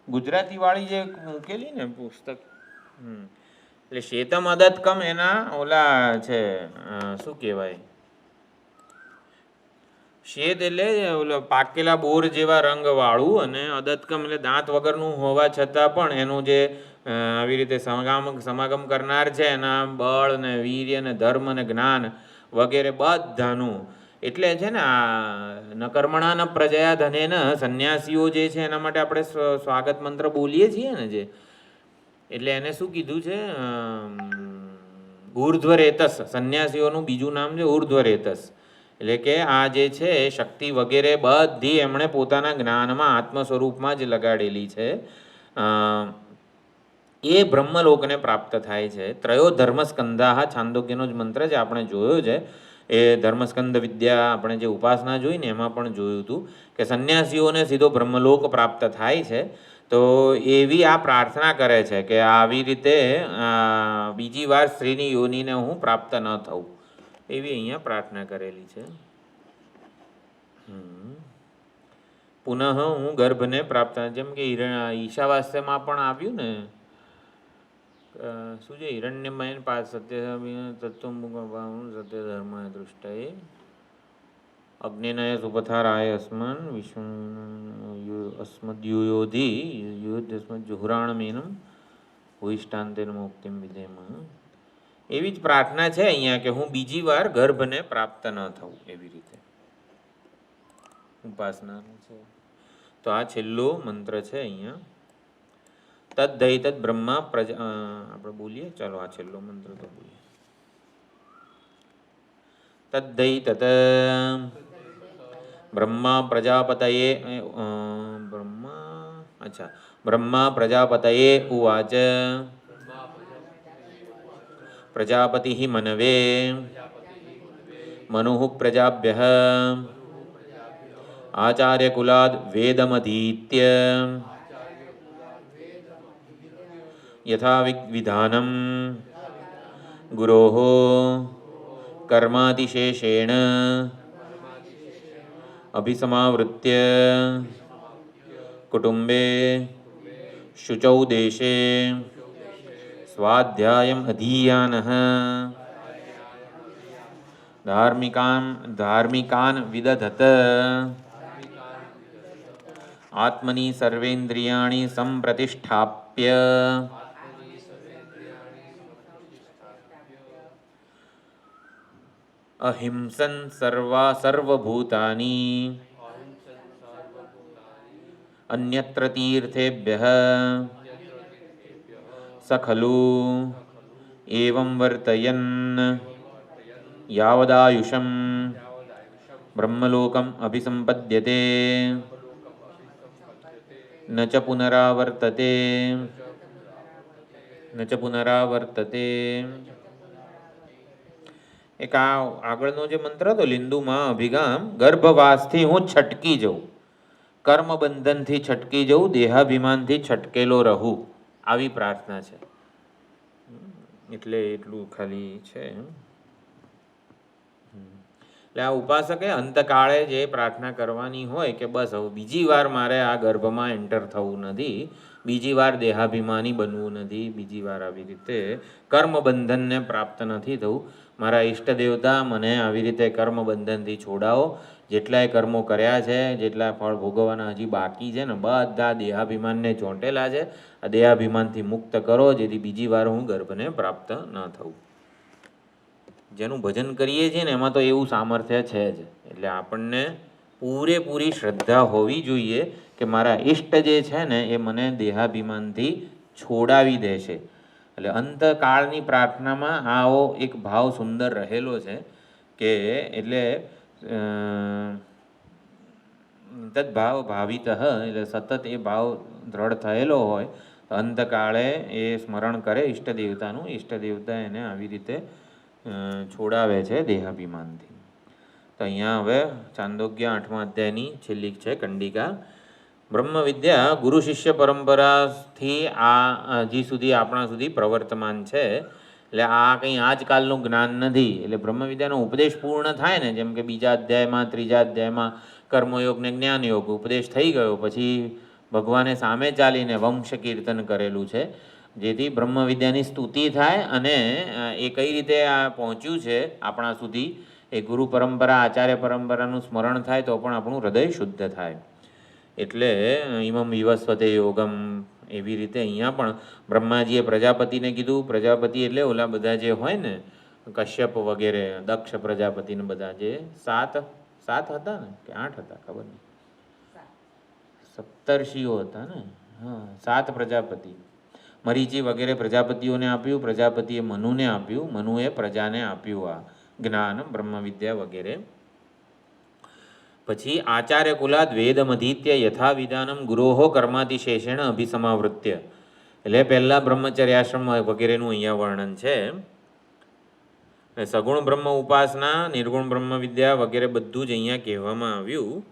ગુજરાતીવાળી જે મૂકેલી ને પુસ્તક, એટલે શ્વેતમ અદત્કમ એના ઓલા છે, શું કહેવાય, શ્વેત એટલે ઓલો પાકેલા બોર જેવા રંગવાળું, અને અદત્કમ એટલે દાંત વગરનું હોવા છતાં પણ એનું જે આવી રીતે સમાગમ કરનાર છે એના બળ ને વીર્ય ને ધર્મ ને જ્ઞાન વગેરે બધાનું. એટલે છે ને આ ન કર્મણા ન પ્રજયા ધનેન, સંન્યાસીઓ જે છે એના માટે આપણે સ્વાગત મંત્ર બોલીએ છીએ ને જે, એટલે એને શું કીધું છે? ઉર્ધ્વરેતસ. સંન્યાસીઓનું બીજું નામ છે ઉર્ધ્વરેતસ. એટલે કે આ જે છે શક્તિ વગેરે બધી એમણે પોતાના જ્ઞાનમાં આત્મ સ્વરૂપમાં જ લગાડેલી છે. એ બ્રહ્મલોકને પ્રાપ્ત થાય છે. ત્રયો ધર્મસ્કંધાહ છાંદોગ્યનો જ મંત્ર છે, આપણે જોયો છે. એ ધર્મસ્કંદ વિદ્યા આપણે જે ઉપાસના જોઈ ને એમાં પણ જોયું હતું કે સંન્યાસીઓને સીધો બ્રહ્મલોક પ્રાપ્ત થાય છે. તો એવી આ પ્રાર્થના કરે છે કે આવી રીતે બીજી વાર સ્ત્રીની યોનિને હું પ્રાપ્ત ન થઉં, એવી અહીંયા પ્રાર્થના કરેલી છે. પુનઃ હું ગર્ભને પ્રાપ્ત, જેમ કે ઈશાવાસ્યમાં પણ આવ્યું ને, શું છે, હિરણ્યમયન પાસ સત્ય સત્ય ધર્મ દૃષ્ટએ અગ્નિનય સુપથારાય અસ્મન વિષ્ણુ અસ્મદ્યુયોધિ યુદ્ધસ્મદ જુહુરાણમેનમ ભૂષ્ટાંતેન મુક્તિમ વિધેમ. એવી જ પ્રાર્થના છે અહીંયા કે હું બીજી વાર ગર્ભને પ્રાપ્ત ન થવું, એવી રીતે ઉપાસના છે. તો આ છેલ્લો મંત્ર છે અહીંયા. તદ્દૈ તદ બ્રહ્મા પ્રજા, આપણે બોલીએ, ચાલો આ છેલ્લો મંત્ર તો બોલીએ. તદ્દૈ તત બ્રહ્મા પ્રજાપતયે બ્રહ્મા પ્રજાપતયે ઉવાચ પ્રજાપતિઃ મનવે મનુઃ પ્રજાભ્યઃ આચાર્યકુલાદ વેદમધીત્ય યથા વિધાનમ ગુરોઃ કર્માતિશેષેણ અભિસમાવૃત્ય કુટુંબે શુચૌ દેશે સ્વાધ્યાયમ અધીયાનઃ ધાર્મિકાન વિદધત આત્મનિ સર્વેન્દ્રિયાણિ સંપ્રતિષ્ઠાપ્ય અહિંસન સર્વભૂતાની અન્યત્ર તીર્થેભ્યઃ સ ખલુ એવં વર્તયન યાવદાયુષં બ્રહ્મલોકમ અભિસંપદ્યતે ન ચ પુનરાવર્તતે. એક આ આગળનો જે મંત્ર હતો લિંદુમાં અભિગામ, ગર્ભવાસથી હું છટકી જઉં, કર્મબંધનથી છટકી જઉં, દેહાભિમાનથી છટકેલો રહું, આવી પ્રાર્થના છે. એટલે એટલું ખાલી છે. એટલે આ ઉપાસકે અંતકાળે જે પ્રાર્થના કરવાની હોય કે બસ હવે બીજી વાર મારે આ ગર્ભમાં એન્ટર થવું નથી, બીજી વાર દેહાભિમાની બનવું નથી, બીજી વાર આવી રીતે કર્મબંધનને પ્રાપ્ત નથી થવું. મારા ઈષ્ટ દેવતા મને આવી રીતે કર્મબંધનથી છોડાવો. જેટલાય કર્મો કર્યા છે, જેટલા ફળ ભોગવવાના હજી બાકી છે ને, બધા દેહાભિમાનને ચોંટેલા છે. આ દેહાભિમાનથી મુક્ત કરો, જેથી બીજી વાર હું ગર્ભને પ્રાપ્ત ન થવું. જેનું ભજન કરીએ છીએ ને એમાં તો એવું સામર્થ્ય છે જ. એટલે આપણને પૂરેપૂરી શ્રદ્ધા હોવી જોઈએ કે મારા ઈષ્ટ જે છે ને એ મને દેહાભિમાનથી છોડાવી દેશે. એટલે અંતકાળની પ્રાર્થનામાં આવો એક ભાવ સુંદર રહેલો છે કે એટલે તદભાવ ભાવિતઃ, એટલે સતત એ ભાવ દ્રઢ થયેલો હોય. અંતકાળે એ સ્મરણ કરે ઈષ્ટ દેવતાનું, ઈષ્ટ દેવતા એને આવી રીતે છોડાવે છે દેહાભિમાનથી. તો અહીંયા હવે ચાંદોગ્ય 8મા અધ્યાયની છેલ્લી છે કંડિકા. બ્રહ્મ વિદ્યા ગુરુ શિષ્ય પરંપરાથી આ હજી સુધી આપણા સુધી પ્રવર્તમાન છે. એટલે આ કંઈ આજકાલનું જ્ઞાન નથી. એટલે બ્રહ્મ વિદ્યાનો ઉપદેશ પૂર્ણ થાય ને, જેમ કે બીજા અધ્યાયમાં, ત્રીજા અધ્યાયમાં કર્મયોગ ને જ્ઞાનયોગ ઉપદેશ થઈ ગયો, પછી ભગવાને સામે ચાલીને વંશ કીર્તન કરેલું છે, જેથી બ્રહ્મ વિદ્યાની સ્તુતિ થાય અને એ કઈ રીતે આ પહોંચ્યું છે આપણા સુધી, એ ગુરુ પરંપરા, આચાર્ય પરંપરાનું સ્મરણ થાય તો પણ આપણું હૃદય શુદ્ધ થાય. એટલે ઇમમ વિવસ્વતે યોગમ, એવી રીતે અહીંયા પણ બ્રહ્માજીએ પ્રજાપતિને કીધું. પ્રજાપતિ એટલે ઓલા બધા જે હોય ને, કશ્યપ વગેરે, દક્ષ પ્રજાપતિને બધા જે સાત હતા ને કે 8 હતા ખબર નહીં, સપ્તર્ષિઓ હતા ને, હા 7 પ્રજાપતિ. મરીચી વગેરે પ્રજાપતિઓને આપ્યું, પ્રજાપતિએ મનુને આપ્યું, મનુએ પ્રજાને આપ્યું આ જ્ઞાન બ્રહ્મ વિદ્યા વગેરે. પછી આચાર્ય કુલાદ વેદમધીત્ય યથા વિધાનમ ગુરોહો કર્માતિશેષેણ અભિસમાવૃત્ય, એટલે પહેલાં બ્રહ્મચર્યાશ્રમ વગેરેનું અહીંયા વર્ણન છે. સગુણ બ્રહ્મ ઉપાસના, નિર્ગુણ બ્રહ્મ વિદ્યા વગેરે બધું જ અહીંયા કહેવામાં આવ્યું.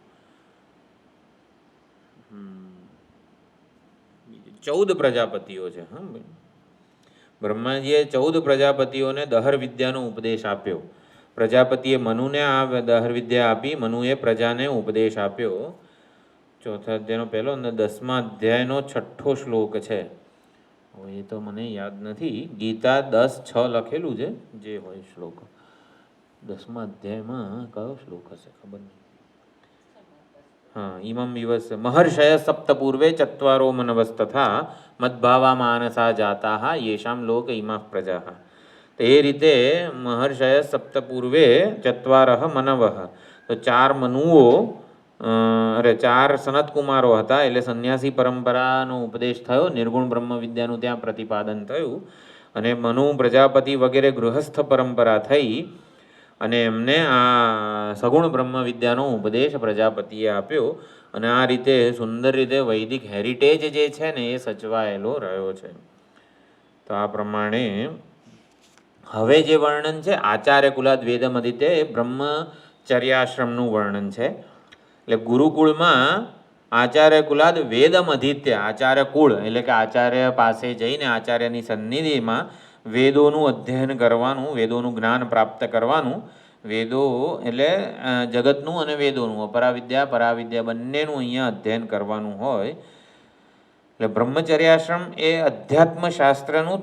14 પ્રજાપતિઓ છે. હા, બ્રહ્માજીએ 14 પ્રજાપતિઓને દહર વિદ્યાનો ઉપદેશ આપ્યો. પ્રજાપતિએ મનુને આ દહર વિદ્યા આપી, મનુએ પ્રજાને ઉપદેશ આપ્યો. ચોથા અધ્યાયનો પહેલો અને 10મા અધ્યાયનો 6થો શ્લોક છે. હવે એ તો મને યાદ નથી. ગીતા 10:6 લખેલું છે, જે હોય શ્લોક. 10મા અધ્યાયમાં કયો શ્લોક હશે ખબર નહીં. હા, ઇમમ વિવસ મહર્ષય સપ્ત પૂર્વે ચત્વારો મનવસ્તથા મદ્ભાવા માનસા જાતા યેષામ લોક ઇમા પ્રજા. તો એ રીતે મહર્ષય સપ્ત પૂર્વે ચત્વારઃ મનવઃ, તો 4 મનુઓ, 4 સનતકુમારો હતા. એટલે સંન્યાસી પરંપરાનો ઉપદેશ થયો, નિર્ગુણ બ્રહ્મ વિદ્યાનું ત્યાં પ્રતિપાદન થયું. અને મનુ પ્રજાપતિ વગેરે ગૃહસ્થ પરંપરા થઈ અને એમને આ સગુણ બ્રહ્મ વિદ્યાનો ઉપદેશ પ્રજાપતિએ આપ્યો. અને આ રીતે સુંદર રીતે વૈદિક હેરિટેજ જે છે ને એ સચવાયેલો રહ્યો છે. તો આ પ્રમાણે હવે જે વર્ણન છે આચાર્ય કુલાદ વેદમદિત્ય, એ બ્રહ્મચર્યાશ્રમનું વર્ણન છે. એટલે ગુરુકુળમાં આચાર્ય કુલાદ વેદમદિત્ય, આચાર્ય કુળ એટલે કે આચાર્ય પાસે જઈને આચાર્યની સન્નિધિમાં વેદોનું અધ્યયન કરવાનું, વેદોનું જ્ઞાન પ્રાપ્ત કરવાનું. વેદો એટલે જગતનું અને વેદોનું, અપરાવિદ્યા પરાવિદ્યા બંનેનું અહીંયા અધ્યયન કરવાનું હોય. એટલે બ્રહ્મચર્યાશ્રમ એ અધ્યાત્મશાસ્ત્રનું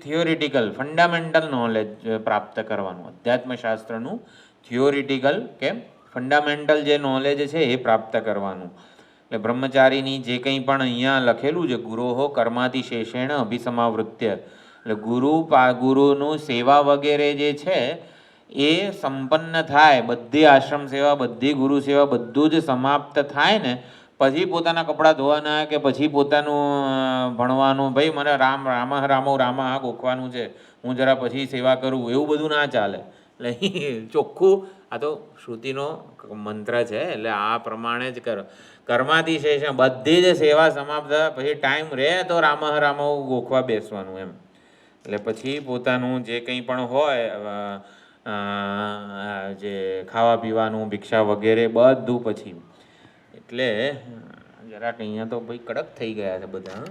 થિયોરિટિકલ ફંડામેન્ટલ નોલેજ પ્રાપ્ત કરવાનું. અધ્યાત્મશાસ્ત્રનું થિયોરિટિકલ કે ફંડામેન્ટલ જે નોલેજ છે એ પ્રાપ્ત કરવાનું. એટલે બ્રહ્મચારીની જે કંઈ પણ અહીંયા લખેલું છે, ગુરોહો કર્માતિશેષેણ અભિસમાવૃત્ય, એટલે ગુરુનું સેવા વગેરે જે છે એ સંપન્ન થાય, બધી આશ્રમ સેવા, બધી ગુરુ સેવા બધું જ સમાપ્ત થાય ને પછી પોતાના કપડાં ધોવાના કે પછી પોતાનું ભણવાનું, ભાઈ મને રામો ગોખવાનું છે, હું જરા પછી સેવા કરું, એવું બધું ના ચાલે. એટલે ચોખ્ખું આ તો શ્રુતિનો મંત્ર છે. એટલે આ પ્રમાણે જ કરો. કર્માતિશેષ બધી જ સેવા સમાપ્ત પછી ટાઈમ રહે તો રામો ગોખવા બેસવાનું એમ. એટલે પછી પોતાનું જે કંઈ પણ હોય, જે ખાવા પીવાનું, ભિક્ષા વગેરે બધું પછી. એટલે જરાક અહીંયા તો ભાઈ કડક થઈ ગયા છે બધા.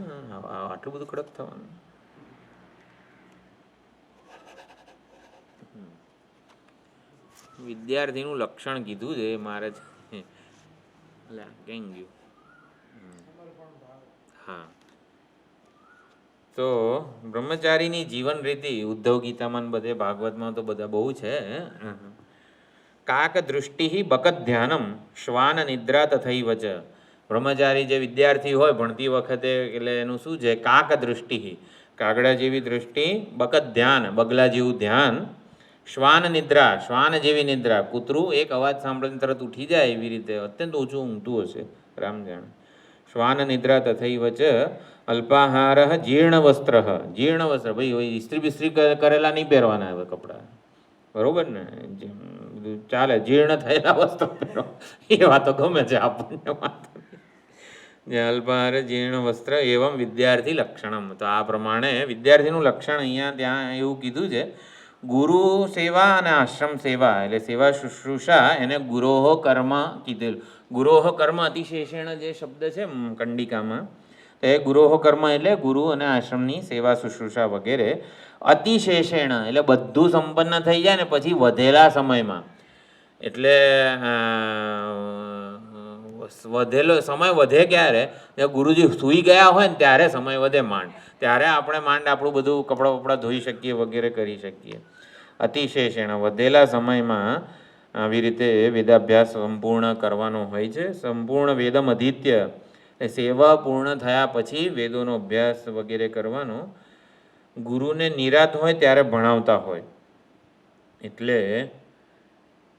આટલું બધું કડક થવાનું. વિદ્યાર્થીનું લક્ષણ કીધું છે મારે જ. કેમ ગયું? હા, તો બ્રહ્મચારીની જીવન રીતિ ઉદ્ધવ ગીતામાં બધે, ભાગવતમાં તો બધા બહુ છે. કાક દૃષ્ટિ બકત ધ્યાનમ શ્વાન નિદ્રા તથૈવ ચ. બ્રહ્મચારી જે વિદ્યાર્થી હોય ભણતી વખતે, એટલે એનું શું છે? કાક દૃષ્ટિ, કાગડા જેવી દૃષ્ટિ, બકત ધ્યાન, બગલા જેવું ધ્યાન, શ્વાન નિદ્રા, શ્વાન જેવી નિદ્રા, કૂતરું એક અવાજ સાંભળીને તરત ઉઠી જાય એવી રીતે અત્યંત ઓછું ઊંઘતું હશે, રામ જાણે. શ્વાન નિદ્રા તથૈવ ચ અલ્પાહાર જીર્ણ વસ્ત્ર, જીર્ણ વસ્ત્ર, ભાઈ ઇસ્ત્રી બિસ્ત્રી કરેલા નહીં પહેરવાના હવે કપડાં, બરોબર ને? ચાલે, જીર્ણ થયેલા વસ્ત્ર પહેરો, એ વાતો ગમે છે આપણને. વાતો અલ્પાહાર જીર્ણ વસ્ત્ર એવમ વિદ્યાર્થી લક્ષણમ. તો આ પ્રમાણે વિદ્યાર્થીનું લક્ષણ અહીંયા ત્યાં એવું કીધું છે. ગુરુ સેવા અને આશ્રમ સેવા એટલે સેવા શુશ્રૂષા, એને ગુરોહો કર્મ કીધેલું. ગુરોહો કર્મ અતિશેષેણ જે શબ્દ છે કંડિકામાં, એ ગુરોહો કર્મ એટલે ગુરુ અને આશ્રમની સેવા શુશ્રૂષા વગેરે. અતિશેષેણ એટલે બધું સંપન્ન થઈ જાય ને પછી વધેલા સમયમાં, એટલે વધેલો સમય વધે ક્યારે? ગુરુજી સૂઈ ગયા હોય ને ત્યારે સમય વધે માંડ, ત્યારે આપણે માંડ આપણું બધું કપડાં વપડા ધોઈ શકીએ વગેરે કરી શકીએ. અતિશેષેણ વધેલા સમયમાં આવી રીતે વેદાભ્યાસ સંપૂર્ણ કરવાનો હોય છે. સંપૂર્ણ વેદમ અધીત્ય, સેવા પૂર્ણ થયા પછી વેદોનો અભ્યાસ વગેરે કરવાનો. ગુરુને નિરાત હોય ત્યારે ભણાવતા હોય, એટલે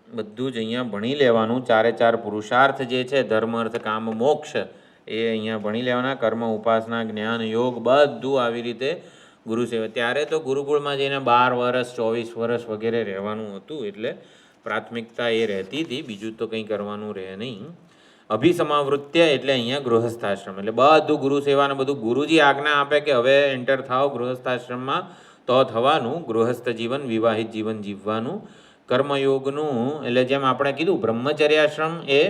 બધું જ અહીંયા ભણી લેવાનું. 4 પુરુષાર્થ જે છે, ધર્મ અર્થ કામ મોક્ષ, એ અહીંયા ભણી લેવાના. કર્મ, ઉપાસના, જ્ઞાન, યોગ બધું આવી રીતે ગુરુ સેવા. ત્યારે તો ગુરુકુળમાં જઈને 12 વર્ષ 24 વર્ષ વગેરે રહેવાનું હતું. એટલે પ્રાથમિકતા એ રહેતી હતી, બીજું તો કંઈ કરવાનું રહે નહીં. અભિસમાવૃત્ય એટલે અહીંયા ગૃહસ્થાશ્રમ, એટલે બધું ગુરુ સેવાને બધું ગુરુજી આજ્ઞા આપે કે હવે એન્ટર થાવ ગૃહસ્થાશ્રમમાં તો થવાનું ગૃહસ્થ જીવન, વિવાહિત જીવન જીવવાનું. કર્મયોગનું એટલે જેમ આપણે કીધું બ્રહ્મચર્યાશ્રમ એ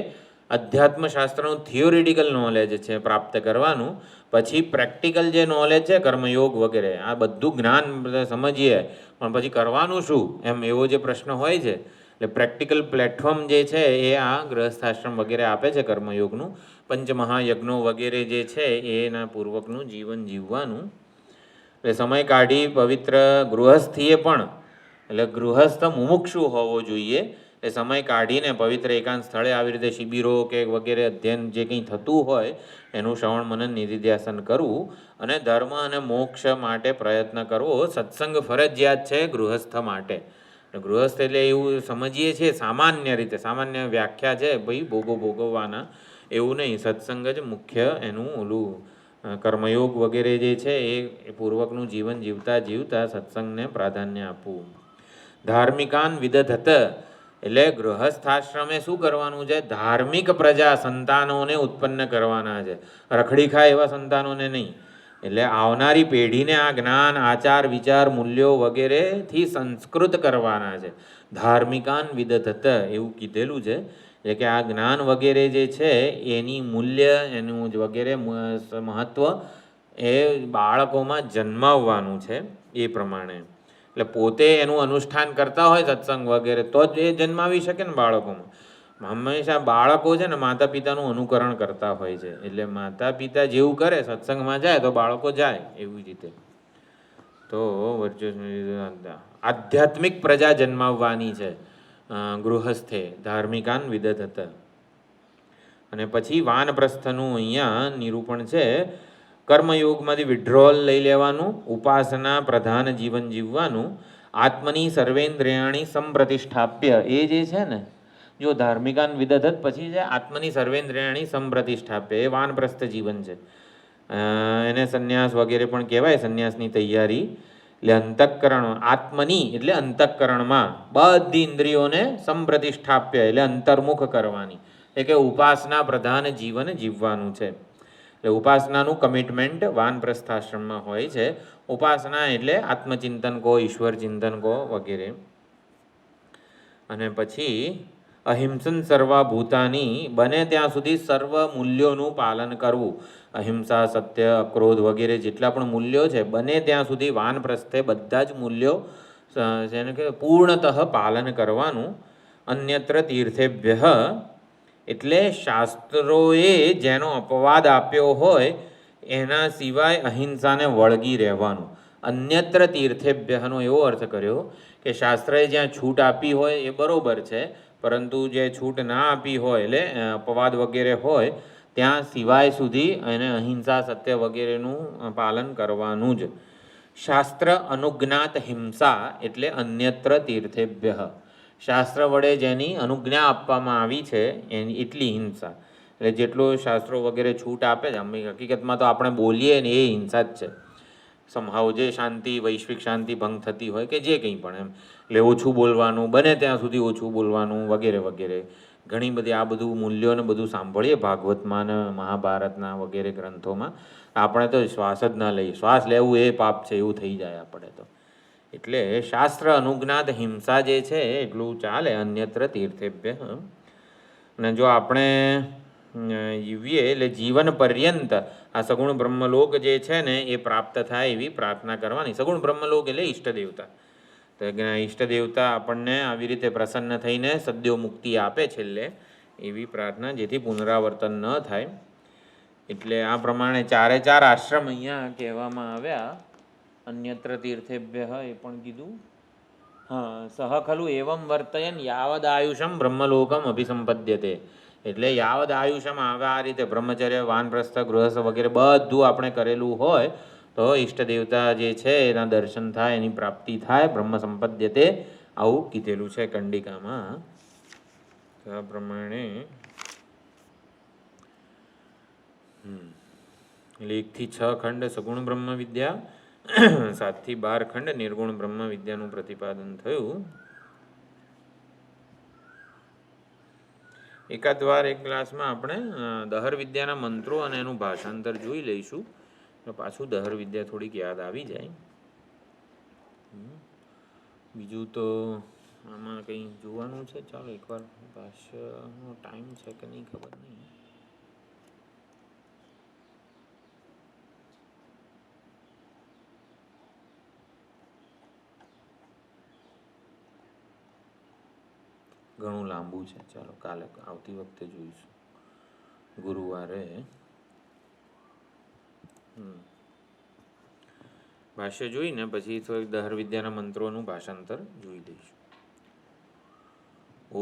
અધ્યાત્મશાસ્ત્રનું થિયોરિટિકલ નોલેજ છે પ્રાપ્ત કરવાનું, પછી પ્રેક્ટિકલ જે નોલેજ છે કર્મયોગ વગેરે આ બધું જ્ઞાન સમજીએ પણ પછી કરવાનું શું એમ એવો જે પ્રશ્ન હોય છે, એટલે પ્રેક્ટિકલ પ્લેટફોર્મ જે છે એ આ ગૃહસ્થાશ્રમ વગેરે આપે છે કર્મયોગનું. પંચમહાયજ્ઞો વગેરે જે છે એના પૂર્વકનું જીવન જીવવાનું. એટલે સમય કાઢી પવિત્ર ગૃહસ્થીએ પણ, એટલે ગૃહસ્થ મુમુક્ષુ હોવો જોઈએ, એ સમય કાઢીને પવિત્ર એકાંત સ્થળે આવી રીતે શિબિરો કે વગેરે અધ્યયન જે કંઈ થતું હોય એનું શ્રવણ મનન નિધિધ્યાસન કરવું અને ધર્મ અને મોક્ષ માટે પ્રયત્ન કરવો. સત્સંગ ફરજિયાત છે ગૃહસ્થ માટે. ગૃહસ્થ એટલે એવું સમજીએ છીએ સામાન્ય રીતે, સામાન્ય વ્યાખ્યા છે ભાઈ ભોગવવાના, એવું નહીં. સત્સંગ જ મુખ્ય એનું ઓલું કર્મયોગ વગેરે જે છે એ પૂર્વકનું જીવન જીવતા જીવતા સત્સંગને પ્રાધાન્ય આપવું. ધાર્મિકાન વિદધત એટલે ગૃહસ્થાશ્રમે શું કરવાનું છે, ધાર્મિક પ્રજા સંતાનોને ઉત્પન્ન કરવાના છે, રખડી ખાય એવા સંતાનોને નહીં. એટલે આવનારી પેઢીને આ જ્ઞાન, આચાર, વિચાર, મૂલ્યો વગેરેથી સંસ્કૃત કરવાના છે. ધાર્મિકાન વિદધત એવું કીધેલું છે, એટલે કે આ જ્ઞાન વગેરે જે છે એની મૂલ્ય, એનું વગેરે મહત્ત્વ એ બાળકોમાં જન્માવવાનું છે એ પ્રમાણે. એટલે પોતે એનું અનુષ્ઠાન કરતા હોય સત્સંગ વગેરે તો જ એ જન્માવી શકે ને બાળકોમાં. હંમેશા બાળકો છે ને માતા પિતાનું અનુકરણ કરતા હોય છે, એટલે માતા પિતા જેવું કરે સત્સંગમાં જાય તો બાળકો જાય એવી રીતે. તો આધ્યાત્મિક પ્રજા જન્માવવાની છે ગૃહસ્થે, ધાર્મિકાન વિદધત. અને પછી વાનપ્રસ્થનું અહીંયા નિરૂપણ છે. કર્મયોગમાંથી વિડ્રોલ લઈ લેવાનું, ઉપાસના પ્રધાન જીવન જીવવાનું, આત્મની સર્વેન્દ્રિયાણી સંપ્રતિષ્ઠાપ્ય એ જે છે ને, જો ધાર્મિકાન વિદધત પછી છે આત્મની સર્વેન્દ્રિયાણી સંપ્રતિષ્ઠાપ્ય એ વાનપ્રસ્થ જીવન છે. એને સંન્યાસ વગેરે પણ કહેવાય, સંન્યાસની તૈયારી. એટલે અંતઃકરણ આત્મની એટલે અંતઃકરણમાં બધી ઇન્દ્રિયોને સંપ્રતિષ્ઠાપ્ય એટલે અંતર્મુખ કરવાની, એ કે ઉપાસના પ્રધાન જીવન જીવવાનું છે. એટલે ઉપાસનાનું કમિટમેન્ટ વાનપ્રસ્થાશ્રમમાં હોય છે. ઉપાસના એટલે આત્મચિંતન કહો, ઈશ્વર ચિંતન કહો વગેરે. અને પછી અહિંસન સર્વા ભૂતાની, બને ત્યાં સુધી સર્વ મૂલ્યોનું પાલન કરવું. અહિંસા, સત્ય, અક્રોધ વગેરે જેટલા પણ મૂલ્યો છે બને ત્યાં સુધી વાનપ્રસ્થે બધા જ મૂલ્યો જેને કે પૂર્ણતઃ પાલન કરવાનું. અન્યત્ર તીર્થેભ્ય એટલે શાસ્ત્રોએ જેનો અપવાદ આપ્યો હોય એના સિવાય અહિંસાને વળગી રહેવાનું. અન્યત્ર તીર્થેભ્યનો એવો અર્થ કર્યો કે શાસ્ત્રએ જ્યાં છૂટ આપી હોય એ બરાબર છે, પરંતુ જે છૂટ ના આપી હોય એટલે અપવાદ વગેરે હોય ત્યાં સિવાય સુધી એને અહિંસા, સત્ય વગેરેનું પાલન કરવાનું જ. શાસ્ત્ર અનુજ્ઞાત હિંસા એટલે અન્યત્ર તીર્થેભ્ય, શાસ્ત્ર વડે જેની અનુજ્ઞા આપવામાં આવી છે એની એટલી હિંસા. એટલે જેટલો શાસ્ત્રો વગેરે છૂટ આપે છે, હકીકતમાં તો આપણે બોલીએ ને એ હિંસા જ છે. સમહાવ જે શાંતિ, વૈશ્વિક શાંતિ ભંગ થતી હોય કે જે કંઈ પણ એમ, એટલે ઓછું બોલવાનું, બને ત્યાં સુધી ઓછું બોલવાનું વગેરે વગેરે. ઘણી બધી આ બધું મૂલ્યોને બધું સાંભળીએ ભાગવતમાં ને મહાભારતના વગેરે ગ્રંથોમાં, આપણે તો શ્વાસ જ ના લઈએ, શ્વાસ લેવું એ પાપ છે એવું થઈ જાય આપણે તો. એટલે શાસ્ત્ર અનુજ્ઞાત હિંસા જે છે એટલું ચાલે. અન્યત્ર તીર્થેભ્ય. અને જો આપણે જીવીએ એટલે જીવન પર્યંત આ સગુણ બ્રહ્મલોક જે છે ને એ પ્રાપ્ત થાય એવી પ્રાર્થના કરવાની. સગુણ બ્રહ્મલોક એટલે ઈષ્ટદેવતા. તો ઈષ્ટદેવતા આપણને આવી રીતે પ્રસન્ન થઈને સદ્યો મુક્તિ આપે છેલ્લે, એવી પ્રાર્થના, જેથી પુનરાવર્તન ન થાય. એટલે આ પ્રમાણે ચારે ચાર આશ્રમ અહીંયા કહેવામાં આવ્યા. અન્યત્ર તીર્થેભ્ય એ પણ કીધું. હા, સહ ખલુ એવમ વર્તયન યાવદ આયુષમ બ્રહ્મલોકમ અભિસંપદ્યતે. એટલે યાવદ આયુષમ આ રીતે બ્રહ્મચર્ય, વાનપ્રસ્થ, ગૃહસ્થ વગેરે બધું આપણે કરેલું હોય તો ઈષ્ટદેવતા જે છે એના દર્શન થાય, એની પ્રાપ્તિ થાય, બ્રહ્મ સંપદ્યતે આવું કીધેલું છે કંડિકામાં. આ પ્રમાણે 1 થી 6 ખંડ સગુણ બ્રહ્મ વિદ્યા, 7 થી 12 ખંડ નિર્ગુણ બ્રહ્મ વિદ્યાનું પ્રતિપાદન થયું. એકાદ વાર એક ક્લાસમાં આપણે દહર વિદ્યાના મંત્રો અને એનું ભાષાંતર જોઈ લઈશું તો પાછું દહર વિદ્યા થોડીક યાદ આવી જાય. બીજું તો આમાં કંઈ જોવાનું છે? ચાલો એકવાર ભાષ્યનો ટાઈમ છે કે નહીં ખબર નહીં. ઘણું લાંબુ છે. ચાલો કાલે આવતી વખતે જોઈશું ગુરુવારે. ભાષ્ય જોઈને પછી થોડીક દહર વિદ્યાના મંત્રોનું ભાષાંતર જોઈ લઈશું.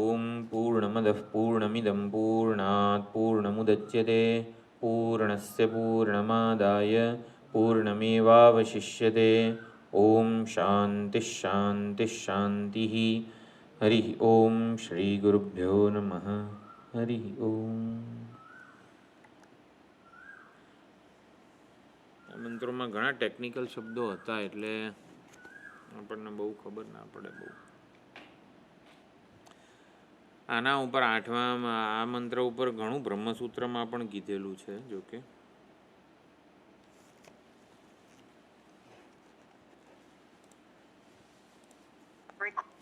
ઓમ પૂર્ણમદ પૂર્ણમિદમ પૂર્ણાત પૂર્ણમુદચ્યતે પૂર્ણસ્ય પૂર્ણમાદાય પૂર્ણમેવાવશિષ્યતે. ઓમ શાંતિ શાંતિ શાંતિ. હરિ ઓમ શ્રી ગુરુભ્યો નમઃ. હરિ ઓમ. મંત્રોમાં ઘણા ટેકનિકલ શબ્દો હતા એટલે આપણને બહુ ખબર ના પડે. બહુ આના ઉપર 8મા આ મંત્ર ઉપર ઘણું બ્રહ્મસૂત્રમાં પણ કીધેલું છે. જોકે Record.